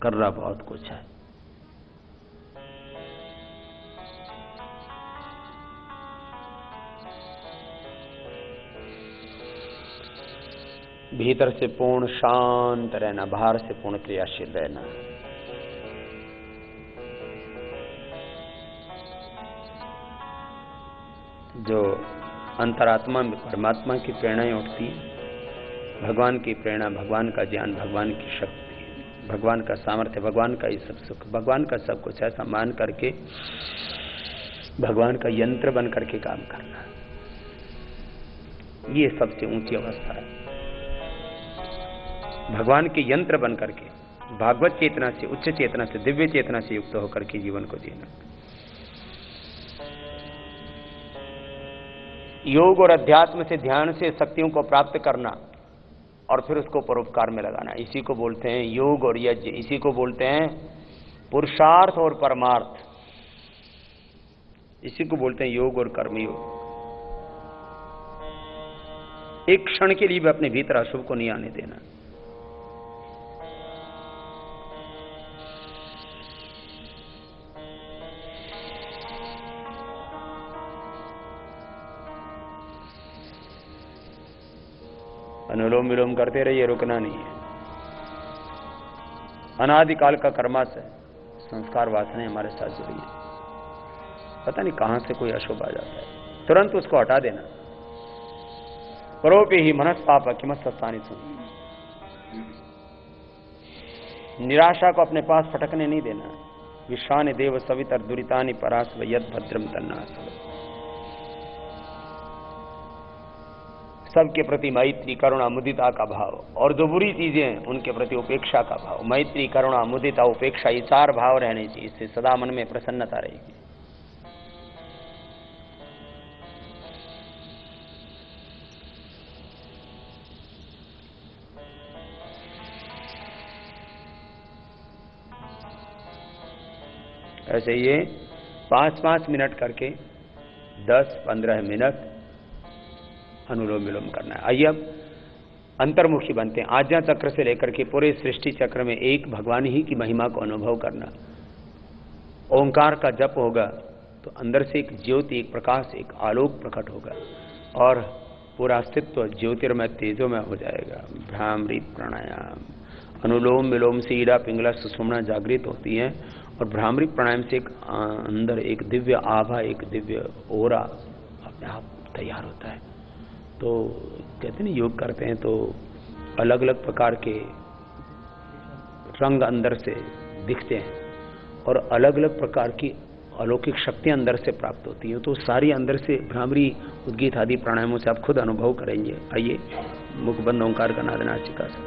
कर रहा बहुत कुछ है। भीतर से पूर्ण शांत रहना, बाहर से पूर्ण क्रियाशील रहना। जो अंतरात्मा में परमात्मा की प्रेरणाएं उठती हैं, भगवान की प्रेरणा, भगवान का ज्ञान, भगवान की शक्ति, भगवान का सामर्थ्य, भगवान का ये सब सुख, भगवान का सब कुछ, ऐसा मान करके भगवान का यंत्र बन करके काम करना, ये सबसे ऊंची अवस्था है। भगवान के यंत्र बन करके, भागवत चेतना से, उच्च चेतना से, दिव्य चेतना से युक्त होकर के जीवन को जीना। योग और अध्यात्म से, ध्यान से शक्तियों को प्राप्त करना और फिर उसको परोपकार में लगाना, इसी को बोलते हैं योग और यज्ञ। इसी को बोलते हैं पुरुषार्थ और परमार्थ। इसी को बोलते हैं योग और कर्मयोग। एक क्षण के लिए भी अपने भीतर अशुभ को नहीं आने देना। अनुलोम विलोम करते रहिए, रुकना नहीं है। अनादिकाल का कर्माश है, संस्कार वासनाएं हमारे साथ जुड़ी है। पता नहीं कहां से कोई अशुभ आ जाता है, तुरंत उसको हटा देना। परोपे ही मनस्पाप किमत सत्सानी सुन। निराशा को अपने पास फटकने नहीं देना। विश्वानि देव सवितर दुरितानि परास्व यद भद्रम तन्नास्व। सबके प्रति मैत्री, करुणा, मुदिता का भाव, और जो बुरी चीजें हैं उनके प्रति उपेक्षा का भाव। मैत्री, करुणा, मुदिता, उपेक्षा, ये चार भाव रहने चाहिए। इससे सदा मन में प्रसन्नता रहेगी। ऐसे ये 5-5 मिनट करके 10-15 मिनट अनुलोम विलोम करना है। आइए अब अंतर्मुखी बनते हैं। आज्ञा चक्र से लेकर के पूरे सृष्टि चक्र में एक भगवान ही की महिमा को अनुभव करना। ओंकार का जप होगा तो अंदर से एक ज्योति, एक प्रकाश, एक आलोक प्रकट होगा और पूरा अस्तित्व ज्योतिर्मय तेजोमय हो जाएगा। भ्रामरी प्राणायाम, अनुलोम विलोम से ईड़ा, पिंगला, सुषुम्ना जागृत होती हैं और भ्रामरी प्राणायाम से एक अंदर एक दिव्य आभा, एक दिव्य ओरा अपने आप तैयार होता है। तो कहते हैं योग करते हैं तो अलग अलग प्रकार के रंग अंदर से दिखते हैं और अलग अलग प्रकार की अलौकिक शक्तियां अंदर से प्राप्त होती हैं। तो सारी अंदर से भ्रामरी, उद्गीत आदि प्राणायामों से आप खुद अनुभव करेंगे। आइए मुखबंद ओंकार का नाद नासिका से।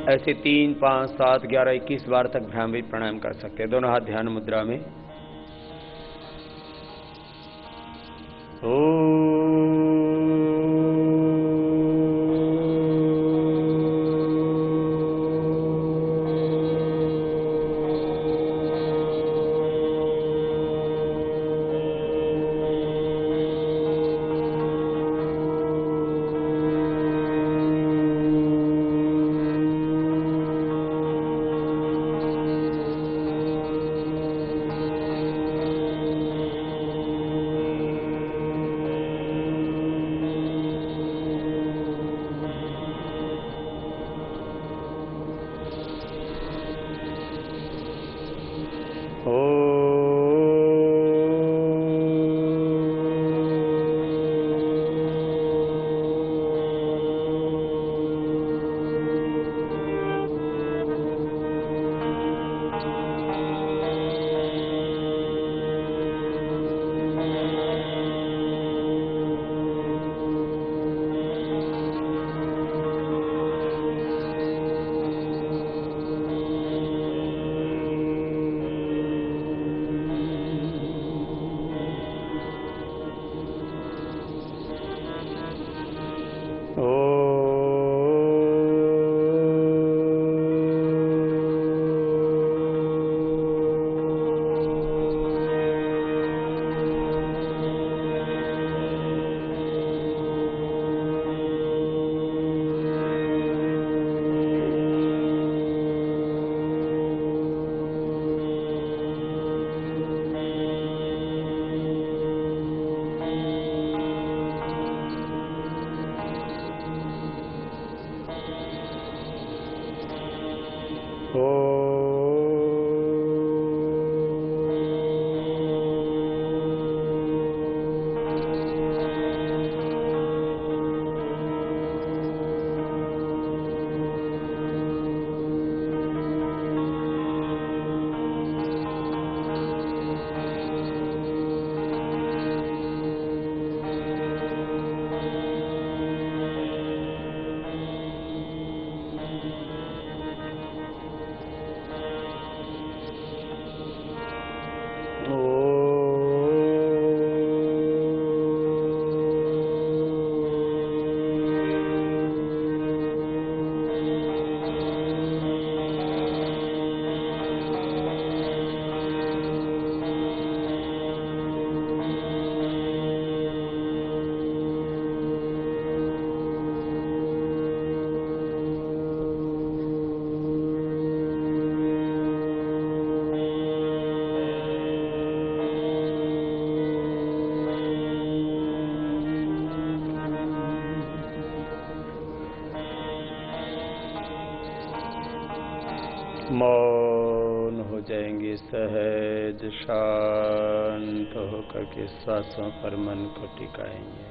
ऐसे 3, 5, 7, 11, 21 बार तक भ्रामरी प्राणायाम कर सकते हैं। दोनों हाथ ध्यान मुद्रा में। मौन हो जाएंगे, सहज शांत होकर के श्वासों पर मन को टिकाएंगे।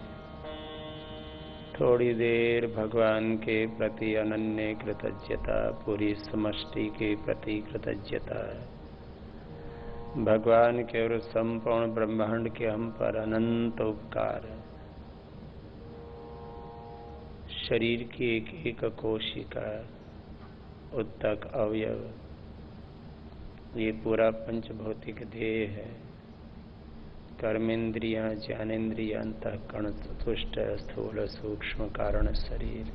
थोड़ी देर भगवान के प्रति अनन्य कृतज्ञता, पूरी समष्टि के प्रति कृतज्ञता, भगवान के और संपूर्ण ब्रह्मांड के हम पर अनंत उपकार, शरीर की एक एक कोशिका, उत्तक अवयव, ये पूरा पंचभौतिक देह है, कर्मेंद्रियां, ज्ञानेन्द्रियां, अंतःकरण, चतुष्ट, स्थूल, सूक्ष्म कारण शरीर,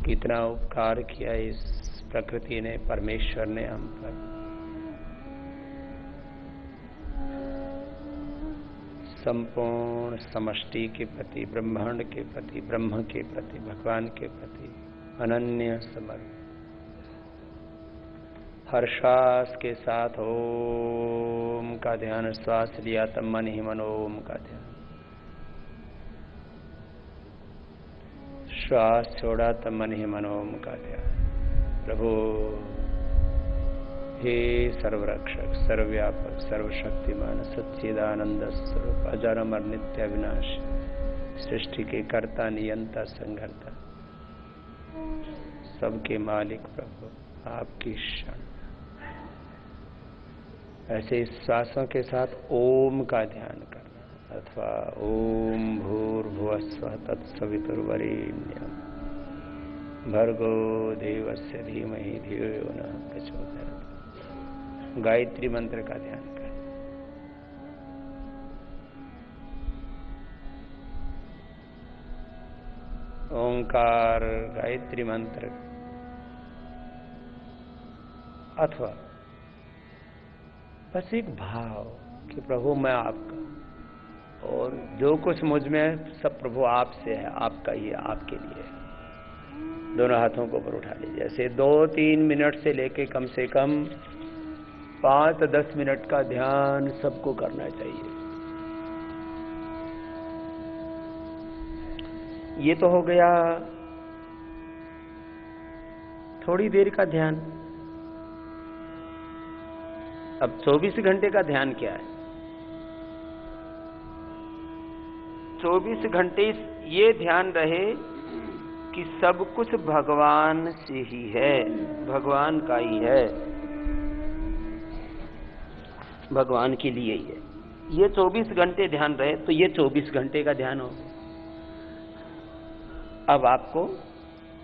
कितना उपकार किया इस प्रकृति ने, परमेश्वर ने हम पर। संपूर्ण समष्टि के प्रति, ब्रह्मांड के प्रति, ब्रह्म के प्रति, भगवान के प्रति अनन्य समर्पण। हर श्वास के साथ ओम का ध्यान, श्वास लिया तब मन ही मन ओम का ध्यान, श्वास छोड़ा तब मन ही मन ओम का ध्यान। प्रभु हे सर्वरक्षक, सर्वव्यापक, सर्वशक्तिमान, सच्चिदानंद स्वरूप, अजर अमर नित्य विनाश, सृष्टि के कर्ता, नियंता, संघर्ता, सबके मालिक प्रभु, आपकी शरण। ऐसे श्वासों के साथ ओम का ध्यान करना, अथवा ओम भूर्भुवस्वः तत्सवितुर्वरेण्यं भर्गो देवस्य धीमहि धियो यो नः प्रचोदयात्। गायत्री मंत्र का ध्यान करें। ओंकार गायत्री मंत्र अथवा बस एक भाव कि प्रभु मैं आपका, और जो कुछ मुझ में है सब प्रभु आपसे है, आपका ही है, आपके लिए है। दोनों हाथों को ऊपर उठा लीजिए। ऐसे 2-3 मिनट से लेके कम से कम 5-10 मिनट का ध्यान सबको करना चाहिए। ये तो हो गया थोड़ी देर का ध्यान। अब 24 घंटे का ध्यान क्या है? 24 घंटे ये ध्यान रहे कि सब कुछ भगवान से ही है, भगवान का ही है, भगवान के लिए ही है। ये 24 घंटे ध्यान रहे तो ये 24 घंटे का ध्यान हो। अब आपको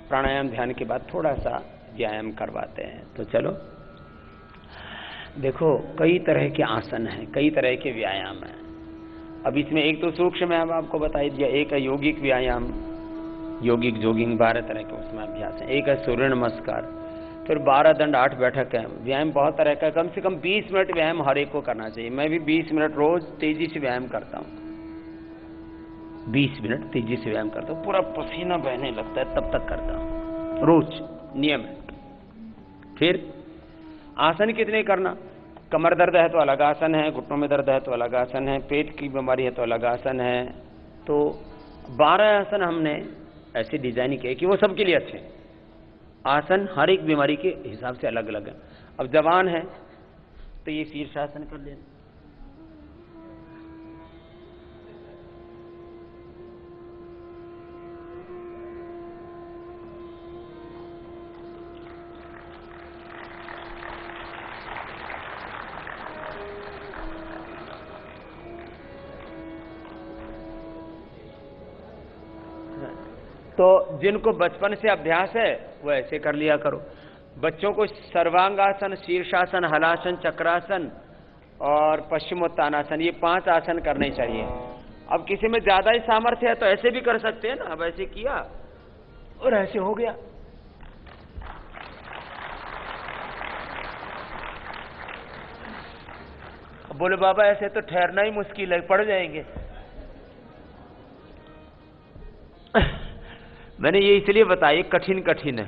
प्राणायाम ध्यान के बाद थोड़ा सा व्यायाम करवाते हैं। तो चलो देखो, कई तरह के आसन हैं, कई तरह के व्यायाम हैं। अब इसमें एक तो सूक्ष्म व्यायाम आपको बताई दिया, एक है यौगिक व्यायाम, यौगिक जोगिंग 12 तरह के उसमें अभ्यास है। एक है सूर्य नमस्कार, फिर 12 दंड 8 बैठक है। व्यायाम बहुत तरह का, कम से कम 20 मिनट व्यायाम हर एक को करना चाहिए। मैं भी 20 मिनट रोज तेजी से व्यायाम करता हूँ। 20 मिनट तेजी से व्यायाम करता हूँ, पूरा पसीना बहने लगता है तब तक करता हूँ, रोज नियम है। फिर आसन कितने करना? कमर दर्द है तो अलग आसन है, घुटनों में दर्द है तो अलग आसन है, पेट की बीमारी है तो अलग आसन है। तो 12 आसन हमने ऐसे डिजाइन किए कि वो सबके लिए अच्छे हैं। आसन हर एक बीमारी के हिसाब से अलग अलग है। अब जवान है तो ये शीर्षासन कर लेना। तो जिनको बचपन से अभ्यास है वो ऐसे कर लिया करो। बच्चों को सर्वांगासन, शीर्षासन, हलासन, चक्रासन और पश्चिमोत्तानासन, ये 5 आसन करने चाहिए। अब किसी में ज्यादा ही सामर्थ्य है तो ऐसे भी कर सकते हैं ना। अब ऐसे किया और ऐसे हो गया। बोले बाबा ऐसे तो ठहरना ही मुश्किल है, पड़ जाएंगे। मैंने ये इसलिए बताया कठिन कठिन है।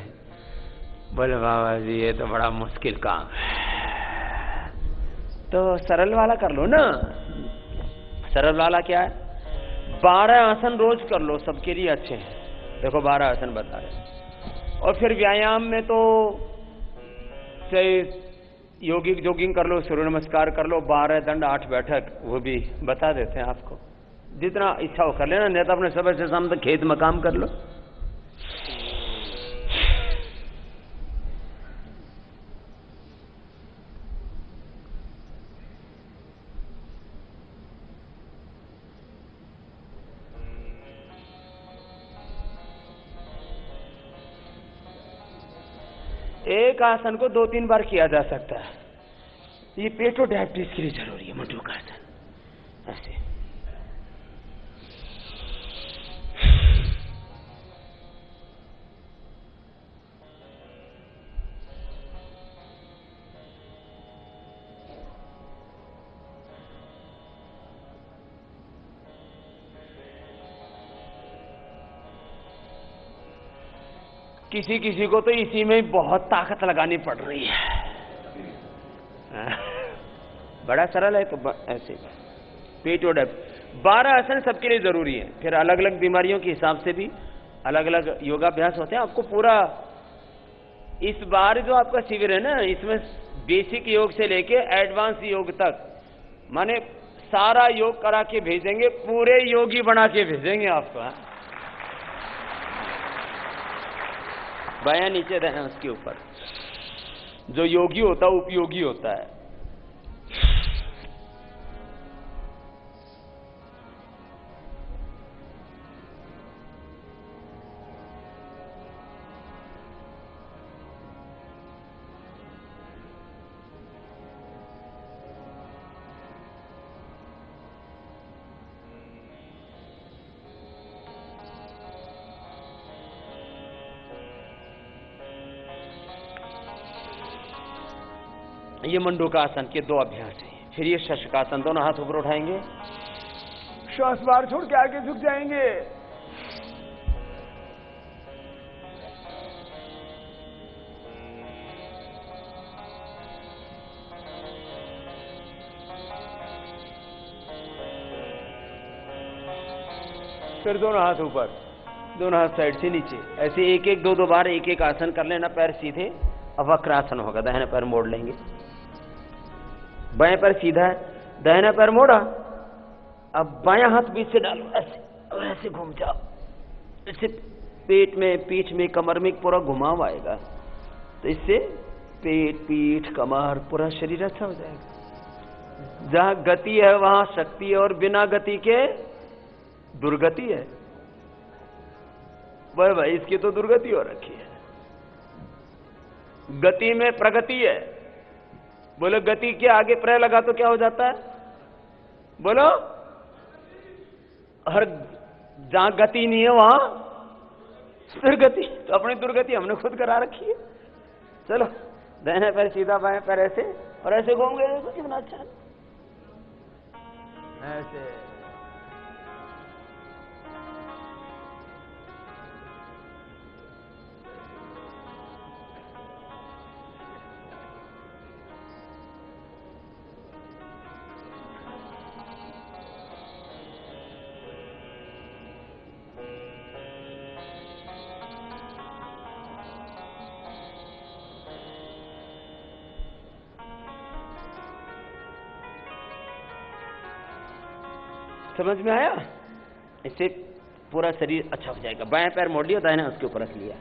बोले बाबा जी ये तो बड़ा मुश्किल काम है, तो सरल वाला कर लो ना। सरल वाला क्या है? 12 आसन रोज कर लो, सबके लिए अच्छे हैं। देखो 12 आसन बता रहे। और फिर व्यायाम में तो से यौगिक जोगिंग कर लो, सूर्य नमस्कार कर लो, 12 दंड 8 बैठक, वो भी बता देते हैं आपको। जितना इच्छा हो कर लेना, नहीं तो अपने सुबह से शाम तक खेत में काम कर लो। एक आसन को 2-3 बार किया जा सकता है। ये पेटो डायबिटीज के लिए जरूरी है। मुंडू का आसन ऐसे। किसी किसी को तो इसी में बहुत ताकत लगानी पड़ रही है। बड़ा सरल है। तो ऐसे पेट और 12 आसन सबके लिए जरूरी है। फिर अलग अलग बीमारियों के हिसाब से भी अलग अलग योगाभ्यास होते हैं। आपको पूरा इस बार जो आपका शिविर है ना, इसमें बेसिक योग से लेके एडवांस योग तक, माने सारा योग करा के भेजेंगे, पूरे योगी बना के भेजेंगे आपको। बयान नीचे रहे उसके ऊपर। जो योगी होता है उपयोगी होता है। ये मंडूकासन के 2 अभ्यास हैं। फिर ये शशकासन, दोनों हाथ ऊपर उठाएंगे, श्वास बाहर छोड़ के आगे झुक जाएंगे। फिर दोनों हाथ ऊपर, दोनों हाथ साइड से नीचे, ऐसे एक एक 2-2 बार एक एक आसन कर लेना। पैर सीधे, अब वक्रासन होगा, दाहिना पैर मोड़ लेंगे, बाएं पैर सीधा है, दाहिना पैर मोड़ा, अब बायां हाथ बीच से डालो ऐसे, और ऐसे घूम जाओ। इससे पेट में, पीठ में, कमर में पूरा घुमाव आएगा, तो इससे पेट, पीठ, कमर, पूरा शरीर अच्छा हो जाएगा। जहां गति है वहां शक्ति है, और बिना गति के दुर्गति है। भाई इसकी तो दुर्गति हो रखी है। गति में प्रगति है। बोलो गति के आगे प्रय लगा तो क्या हो जाता है? बोलो, हर जहां गति नहीं है वहां दुर्गति। तो अपनी दुर्गति हमने खुद करा रखी है। चलो, दाहिना पैर सीधा, बाएं पैर ऐसे, और ऐसे घूमोगे तो कितना अच्छा है। ऐसे समझ में आया? इससे पूरा शरीर अच्छा हो जाएगा। बाएं पैर मोड़ लिया, दाहिना उसके ऊपर रख लिया।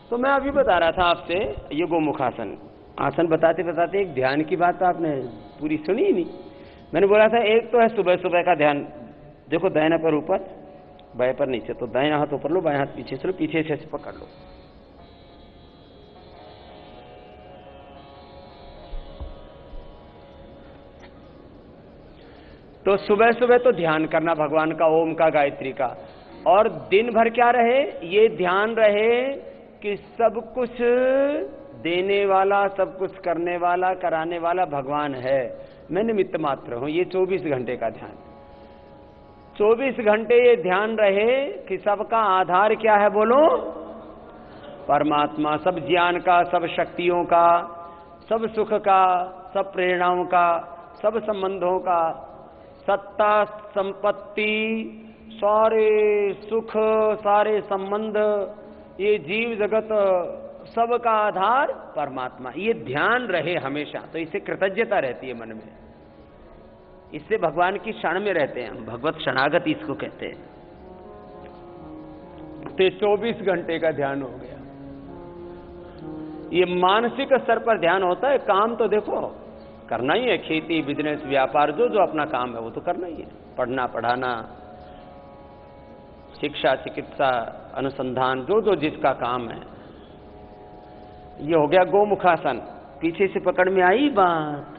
तो मैं अभी बता रहा था आपसे ये गोमुखासन आसन बताते बताते एक ध्यान की बात तो आपने पूरी सुनी ही नहीं। मैंने बोला था एक तो है सुबह सुबह का ध्यान। देखो, दाहिना पैर ऊपर, बाएं पैर नीचे, तो दाहिना हाथ ऊपर लो, बाएं हाथ पीछे से लो, पीछे से पकड़ लो। तो सुबह सुबह तो ध्यान करना भगवान का, ओम का, गायत्री का। और दिन भर क्या रहे? ये ध्यान रहे कि सब कुछ देने वाला, सब कुछ करने वाला, कराने वाला भगवान है, मैं निमित्त मात्र हूं। ये 24 घंटे का ध्यान, 24 घंटे ये ध्यान रहे कि सबका आधार क्या है? बोलो, परमात्मा। सब ज्ञान का, सब शक्तियों का, सब सुख का, सब प्रेरणाओं का, सब संबंधों का, सत्ता, संपत्ति, सारे सुख, सारे संबंध, ये जीव जगत, सबका आधार परमात्मा। ये ध्यान रहे हमेशा, तो इससे कृतज्ञता रहती है मन में। इससे भगवान की क्षण में रहते हैं हम, भगवत शरणागत इसको कहते हैं। तो 24 घंटे का ध्यान हो गया। ये मानसिक स्तर पर ध्यान होता है। काम तो देखो करना ही है, खेती, बिजनेस, व्यापार, जो जो अपना काम है वो तो करना ही है। पढ़ना, पढ़ाना, शिक्षा, चिकित्सा, अनुसंधान, जो जो जिसका काम है। ये हो गया गोमुखासन। पीछे से पकड़ में आई बात?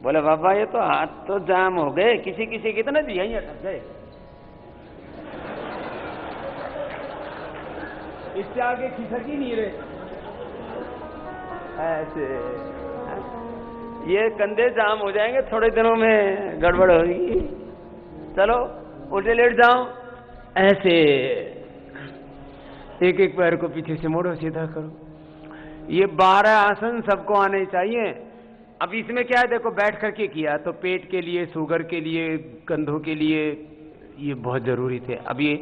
बोले बाबा ये तो हाथ तो जाम हो गए, किसी किसी कितने दिया ही अटक गए। इससे आगे खिसक ही नहीं रहे। ऐसे ये कंधे जाम हो जाएंगे, थोड़े दिनों में गड़बड़ होगी। चलो उल्टे लेट जाओ, ऐसे एक एक पैर को पीछे से मोड़ो, सीधा करो। ये 12 आसन सबको आने चाहिए। अब इसमें क्या है, देखो बैठ करके किया तो पेट के लिए, शुगर के लिए, कंधों के लिए ये बहुत जरूरी थे। अब ये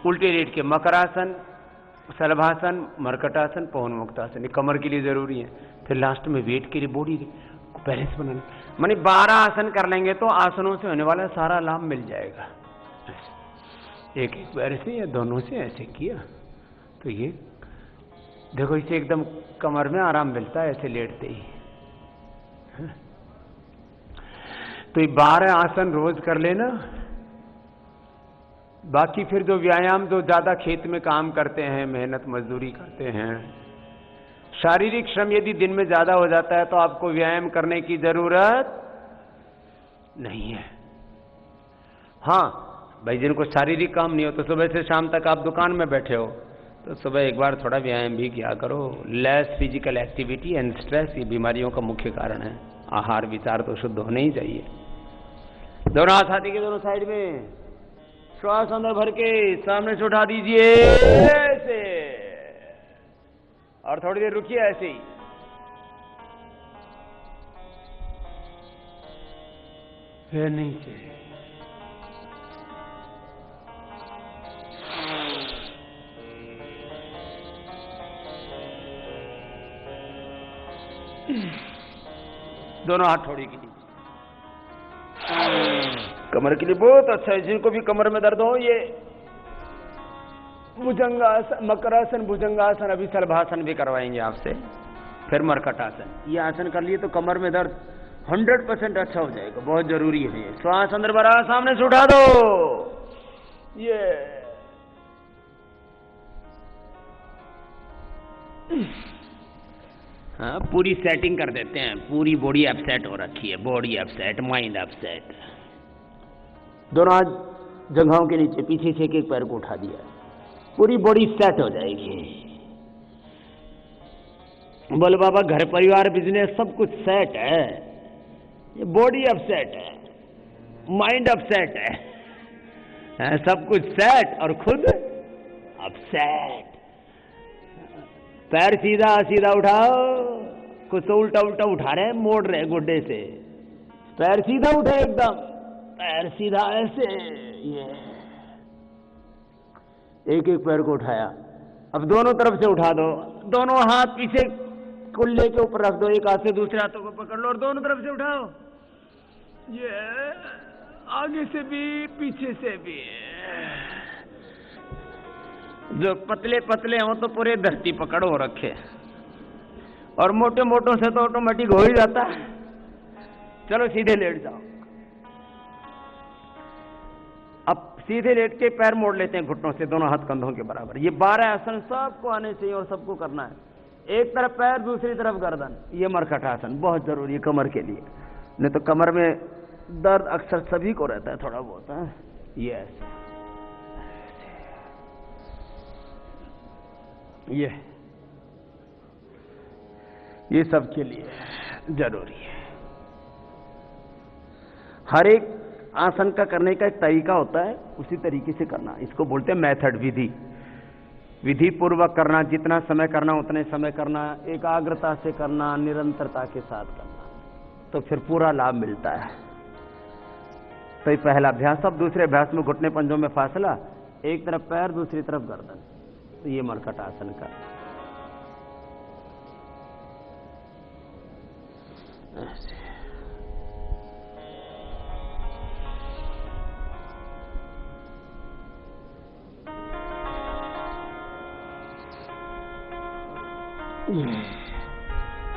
उल्टे लेट के मकरासन, शलभासन, मरकटासन, पवन मुक्तासन, ये कमर के लिए जरूरी है। फिर लास्ट में वेट के लिए, बॉडी को बैलेंस बनाने, माने 12 आसन कर लेंगे तो आसनों से होने वाला सारा लाभ मिल जाएगा। एक एक बार से या दोनों से ऐसे किया तो ये देखो, इसे एकदम कमर में आराम मिलता है ऐसे लेटते ही। तो ये 12 आसन रोज कर लेना। बाकी फिर जो व्यायाम, जो ज्यादा खेत में काम करते हैं, मेहनत मजदूरी करते हैं, शारीरिक श्रम यदि दिन में ज्यादा हो जाता है तो आपको व्यायाम करने की जरूरत नहीं है। हाँ भाई, जिनको शारीरिक काम नहीं हो तो सुबह से शाम तक आप दुकान में बैठे हो, तो सुबह एक बार थोड़ा व्यायाम भी किया करो। Less physical activity and stress ये बीमारियों का मुख्य कारण है। आहार विचार तो शुद्ध होने ही चाहिए। दोनों हाथ छाती के दोनों साइड में, श्वास अंदर भर के सामने से उठा दीजिए ऐसे, और थोड़ी देर रुकिए ऐसे ही। फिर नीचे, दोनों हाथ थोड़ी के नीचे। कमर के लिए बहुत अच्छा है। जिनको भी कमर में दर्द हो, ये भुजंगासन, मकरासन, भुजंगासन, अभी सलभासन भी करवाएंगे आपसे। फिर मरकटासन, ये आसन कर लिए तो कमर में दर्द 100% अच्छा हो जाएगा। बहुत जरूरी है ये। श्वास अंदर भरा, सामने से उठा दो, ये हाँ, पूरी सेटिंग कर देते हैं। पूरी बॉडी अपसेट हो रखी है, बॉडी अपसेट, माइंड अपसेट। दोनों हाथ जंघाओं के नीचे, पीछे से एक पैर को उठा दिया, पूरी बॉडी सेट हो जाएगी। बोले बाबा घर परिवार बिजनेस सब कुछ सेट है, ये बॉडी अपसेट है, माइंड अपसेट है, सब कुछ सेट और खुद अपसेट। पैर सीधा सीधा उठाओ, कुछ तो उल्टा उल्टा उठा रहे हैं, मोड़ रहे गुड्डे से। पैर सीधा उठे एकदम, पैर सीधा ऐसे, ये एक एक पैर को उठाया। अब दोनों तरफ से उठा दो, दोनों हाथ पीछे कुल्ले के ऊपर रख दो, एक हाथ से दूसरे हाथों को पकड़ लो और दोनों तरफ से उठाओ। ये आगे से भी पीछे से भी। जो पतले पतले हो तो पूरे धरती पकड़ हो रखे, और मोटे मोटों से तो ऑटोमेटिक हो ही जाता है। चलो सीधे लेट जाओ। अब सीधे लेट के पैर मोड़ लेते हैं घुटनों से, दोनों हाथ कंधों के बराबर। ये 12 आसन सबको आने चाहिए और सबको करना है। एक तरफ पैर, दूसरी तरफ गर्दन। ये मरकट आसन बहुत जरूरी है कमर के लिए, नहीं तो कमर में दर्द अक्सर सभी को रहता है थोड़ा बहुत है। ये ऐसे, ये सब के लिए जरूरी है। हर एक आसन का करने का एक तरीका होता है, उसी तरीके से करना। इसको बोलते हैं मेथड, विधि। विधि पूर्वक करना, जितना समय करना उतने समय करना, एकाग्रता से करना, निरंतरता के साथ करना, तो फिर पूरा लाभ मिलता है। तो ये पहला अभ्यास। अब दूसरे अभ्यास में घुटने पंजों में फासला, एक तरफ पैर, दूसरी तरफ गर्दन। तो ये मरकट आसन का ऐसे।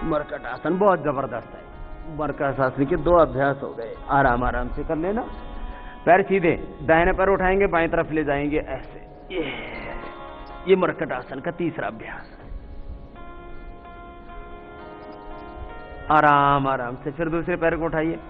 मरकट आसन बहुत जबरदस्त है। मरकट आसन के 2 अभ्यास हो गए, आराम आराम से कर लेना। पैर सीधे, दाहिने पैर उठाएंगे, बाएं तरफ ले जाएंगे ऐसे। ये मरकट आसन का तीसरा अभ्यास है। आराम आराम से फिर दूसरे पैर को उठाइए ऐसे।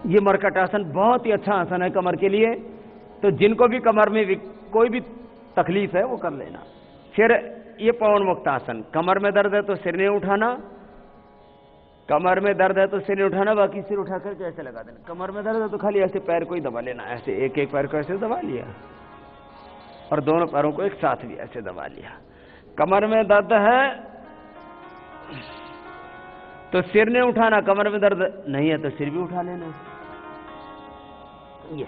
ये मरकट आसन बहुत ही अच्छा आसन है कमर के लिए। तो जिनको भी कमर में कोई भी तकलीफ है वो कर लेना। फिर ये पवन मुक्त आसन। कमर में दर्द है तो सिर नहीं उठाना, कमर में दर्द है तो सिर नहीं उठाना, बाकी सिर उठा करके ऐसे लगा देना। कमर में दर्द है तो खाली ऐसे पैर को ही दबा लेना, ऐसे एक एक पैर को ऐसे दबा लिया और दोनों पैरों को एक साथ भी ऐसे दबा लिया। कमर में दर्द है तो सिर नहीं उठाना, कमर में दर्द नहीं है तो सिर भी उठा लेना। ये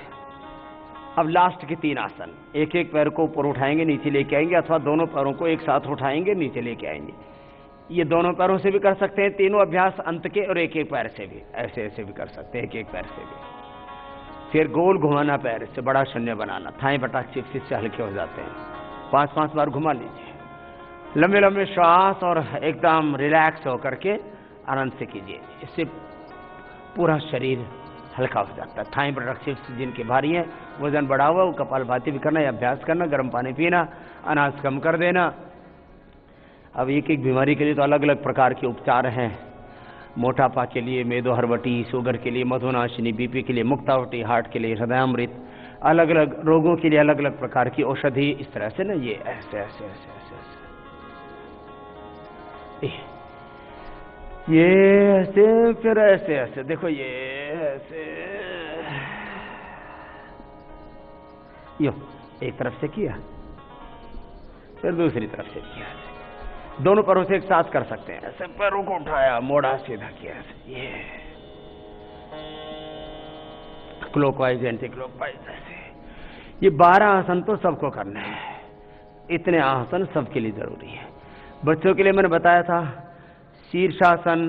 अब लास्ट के 3 आसन। एक एक पैर को ऊपर उठाएंगे, नीचे लेके आएंगे, अथवा दोनों पैरों को एक साथ उठाएंगे, नीचे लेके आएंगे। ये दोनों पैरों से भी कर सकते हैं तीनों अभ्यास अंत के, और एक एक पैर से भी ऐसे ऐसे भी कर सकते हैं, एक एक पैर से भी। फिर गोल घुमाना पैर से, बड़ा शून्य बनाना, थाई बटा चिप्स से हल्के हो जाते हैं। 5-5 बार घुमा लीजिए। लंबे लंबे श्वास और एकदम रिलैक्स होकर के आनंद से कीजिए। इससे पूरा शरीर हल्का हो जाता है। थाई प्रोडक्टिव जिनके भारी हैं, वजन बढ़ा हुआ, वो कपालभाति भी करना, या अभ्यास करना, गर्म पानी पीना, अनाज कम कर देना। अब एक एक बीमारी के लिए तो अलग अलग प्रकार के उपचार हैं। मोटापा के लिए मेदो हरवटी, शुगर के लिए मधुनाशिनी, बीपी के लिए मुक्तावटी, हार्ट के लिए हृदयामृत, अलग अलग रोगों के लिए अलग अलग प्रकार की औषधि। इस तरह से ना ये ऐसे ऐसे ऐसे ऐसे ऐसे ये ऐसे, फिर ऐसे ऐसे, देखो ये ऐसे, यो एक तरफ से किया, फिर दूसरी तरफ से किया, दोनों पैरों से एक साथ कर सकते हैं। ऐसे पैरों को उठाया, मोड़ा, सीधा किया, ऐसे ये क्लॉकवाइज एंटी क्लॉकवाइज ऐसे। ये 12 आसन तो सबको करने हैं, इतने आसन सबके लिए जरूरी है। बच्चों के लिए मैंने बताया था शीर्षासन,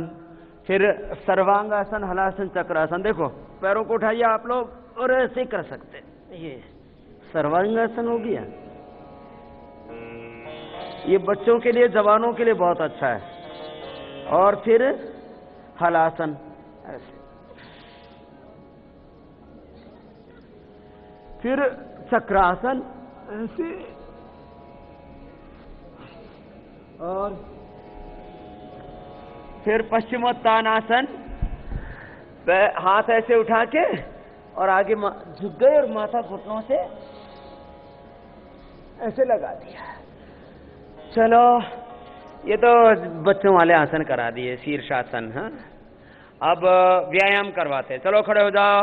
फिर सर्वांगासन, हलासन, चक्रासन। देखो पैरों को उठाइए आप लोग और ऐसे कर सकते हैं, ये सर्वांगासन हो गया। ये बच्चों के लिए, जवानों के लिए बहुत अच्छा है। और फिर हलासन ऐसे, फिर चक्रासन ऐसे, और फिर पश्चिमोत्तानासन, हाथ ऐसे उठा के और आगे झुक गए और माथा घुटनों से ऐसे लगा दिया। चलो ये तो बच्चों वाले आसन करा दिए, शीर्षासन। हाँ, अब व्यायाम करवाते हैं। चलो खड़े हो जाओ।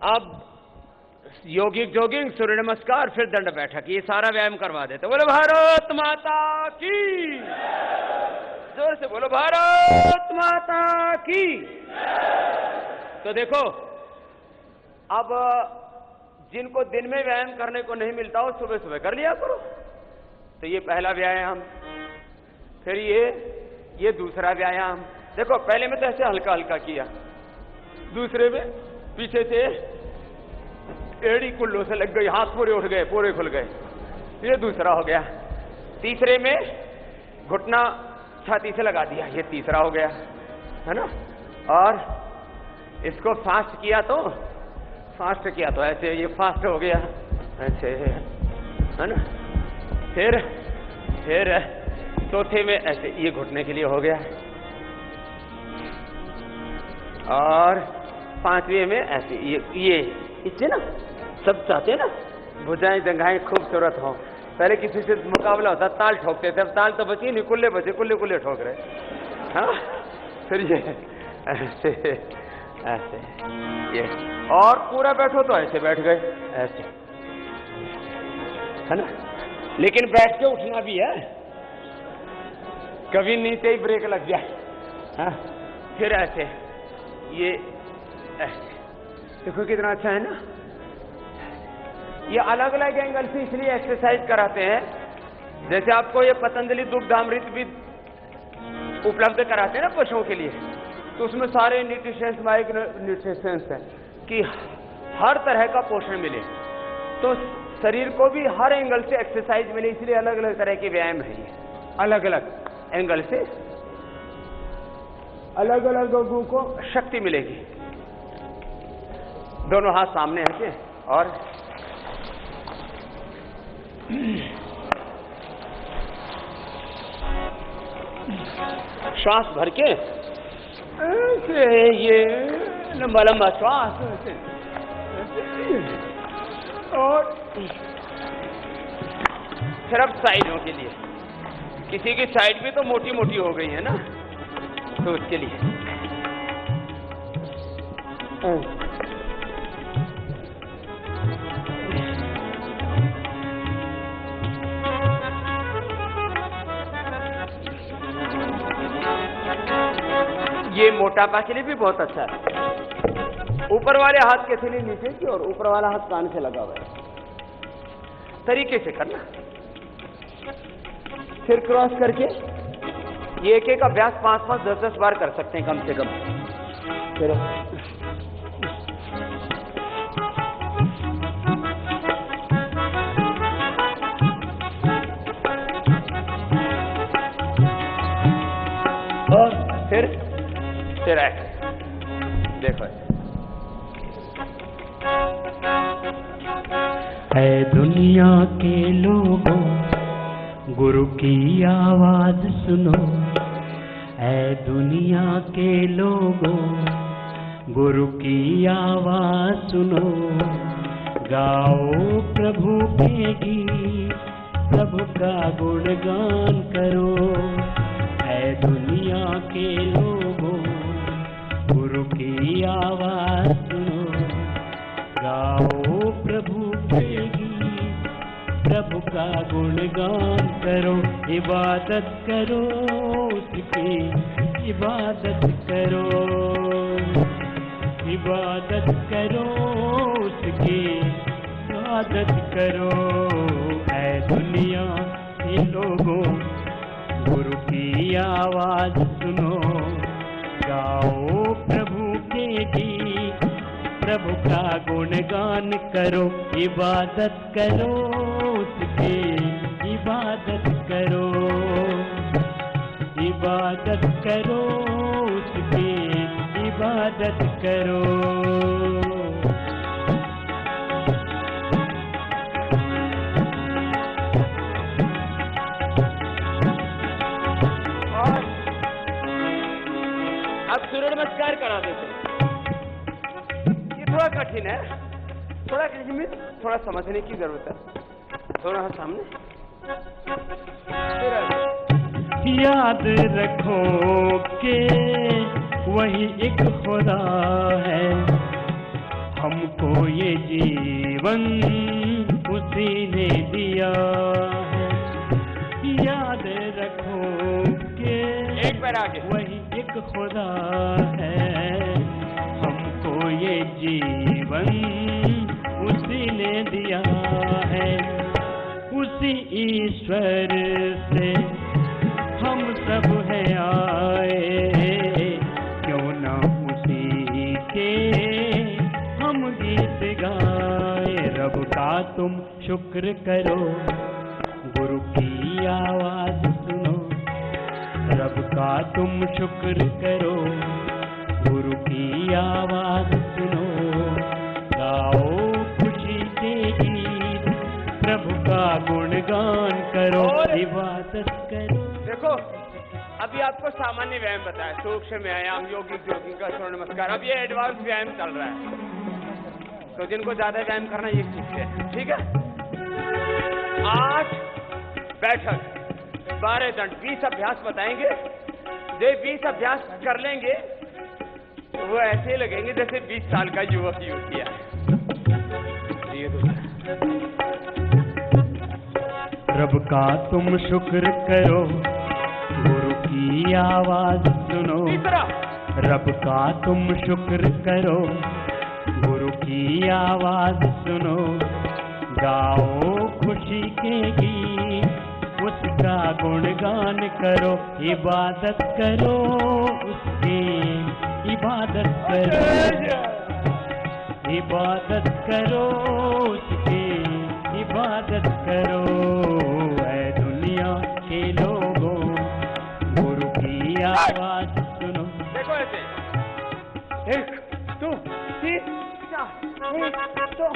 अब योगिक जोगिंग, सूर्य नमस्कार, फिर दंड बैठक, ये सारा व्यायाम करवा देते। बोलो भारत माता की, जोर से बोलो भारत माता की। तो देखो, अब जिनको दिन में व्यायाम करने को नहीं मिलता हो, सुबह सुबह कर लिया करो। तो ये पहला व्यायाम, फिर ये दूसरा व्यायाम। देखो पहले में तो ऐसे हल्का हल्का किया, दूसरे में पीछे से एड़ी कुल्लों से लग गई, हाथ पूरे उठ गए, पूरे खुल गए, ये दूसरा हो गया। तीसरे में घुटना छाती से लगा दिया, ये तीसरा हो गया, है ना। और इसको फास्ट किया तो ऐसे, ये फास्ट हो गया ऐसे, है ना। फिर चौथे में ऐसे, ये घुटने के लिए हो गया। और पांचवें में ऐसे, ये इससे ना सब चाहते हैं ना भुजाएं जंघाएं खूबसूरत हो। पहले किसी से मुकाबला होता, ताल ठोकते थे, अब ताल तो बची नहीं, कुल्ले बचे, कुल्ले कुल्ले ठोक रहे। हाँ, फिर ये ऐसे ऐसे, ये, और पूरा बैठो तो ऐसे बैठ गए, ऐसे, है ना। लेकिन बैठ के उठना भी है, कभी नीचे ही ब्रेक लग जाए। हाँ, फिर ऐसे, ये ऐसे, देखो कितना अच्छा है ना। ये अलग अलग एंगल से इसलिए एक्सरसाइज कराते हैं, जैसे आपको ये पतंजलि दुग्धामृत भी उपलब्ध कराते हैं ना पशुओं के लिए, तो उसमें सारे न्यूट्रिशंस, माइक्रो न्यूट्रिशंस है कि हर तरह का पोषण मिले, तो शरीर को भी हर एंगल से एक्सरसाइज मिले, इसलिए अलग अलग तरह के व्यायाम है। ये अलग अलग एंगल से अलग अलग लोगों को शक्ति मिलेगी। दोनों हाथ सामने रखे और श्वास भर के ऐसे, ये लंबा लंबा श्वास ऐसे, और फिर अब साइडों के लिए, किसी की साइड भी तो मोटी मोटी हो गई है ना, तो उसके लिए ये मोटापा के लिए भी बहुत अच्छा है। ऊपर वाले हाथ के लिए नीचे की, और ऊपर वाला हाथ कान से लगा हुआ है, तरीके से करना। फिर क्रॉस करके ये एक एक अभ्यास 5-5, 10-10 बार कर सकते हैं कम से कम। फिर और फिर ऐसे देखो, है दुनिया के लोगों गुरु की आवाज सुनो, है दुनिया के लोगों गुरु की आवाज सुनो, गाओ प्रभु के गीत, प्रभु का गुणगान करो, है दुनिया के लोगों गुरु की आवाज सुनो, गाओ प्रभु के गीत, प्रभु का गुणगान करो, इबादत करो उसकी, इबादत करो, इबादत करो उसकी, इबादत करो, ऐ दुनिया के लोगों गुरु की आवाज सुनो, गाओ प्रभु के गीत, प्रभु का गुणगान करो, इबादत करो उसकी, इबादत करो, इबादत करो उसकी, इबादत करो। अब सूर्य नमस्कार करा देते। ये थोड़ा कठिन है, थोड़ा में थोड़ा समझने की जरूरत है। दोनों हाथ सामने। याद रखो कि वही एक खुदा है, हमको ये जीवन उसी ने दिया है। याद रखो कि एक बार आगे वही एक खुदा है, हमको ये जीवन उसी ने दिया है। उसी ईश्वर से हम सब हैं आए, क्यों ना उसी के हम गीत गाए। रब का तुम शुक्र करो, गुरु की आवाज सुनो, रब का तुम शुक्र करो, गुरु की आवाज सुनो, गाओ खुशी के गीत, प्रभु का गुणगान करो, इबादत करो। देखो, अभी आपको सामान्य व्यायाम बताया, सूक्ष्म व्यायाम, योगिक जोगिंग का सूर्य नमस्कार। अब ये एडवांस व्यायाम चल रहा है, तो जिनको ज्यादा व्यायाम करना ये सीखते हैं, ठीक है। 8 बैठक, 12 दंड, 20 अभ्यास बताएंगे। जो 20 अभ्यास कर लेंगे तो वो ऐसे ही लगेंगे जैसे 20 साल का युवक युवती है। रब का तुम शुक्र करो, गुरु की आवाज सुनो, रब का तुम शुक्र करो, गुरु की आवाज सुनो, गाओ खुशी के गीत, उसका गुणगान करो, इबादत करो उसकी, इबादत करो, इबादत करो उसकी, इबादत करो। ऐ दुनिया के लोगों गुरु की आवाज सुनो। देखो ऐसे 1 2 3 4 1 2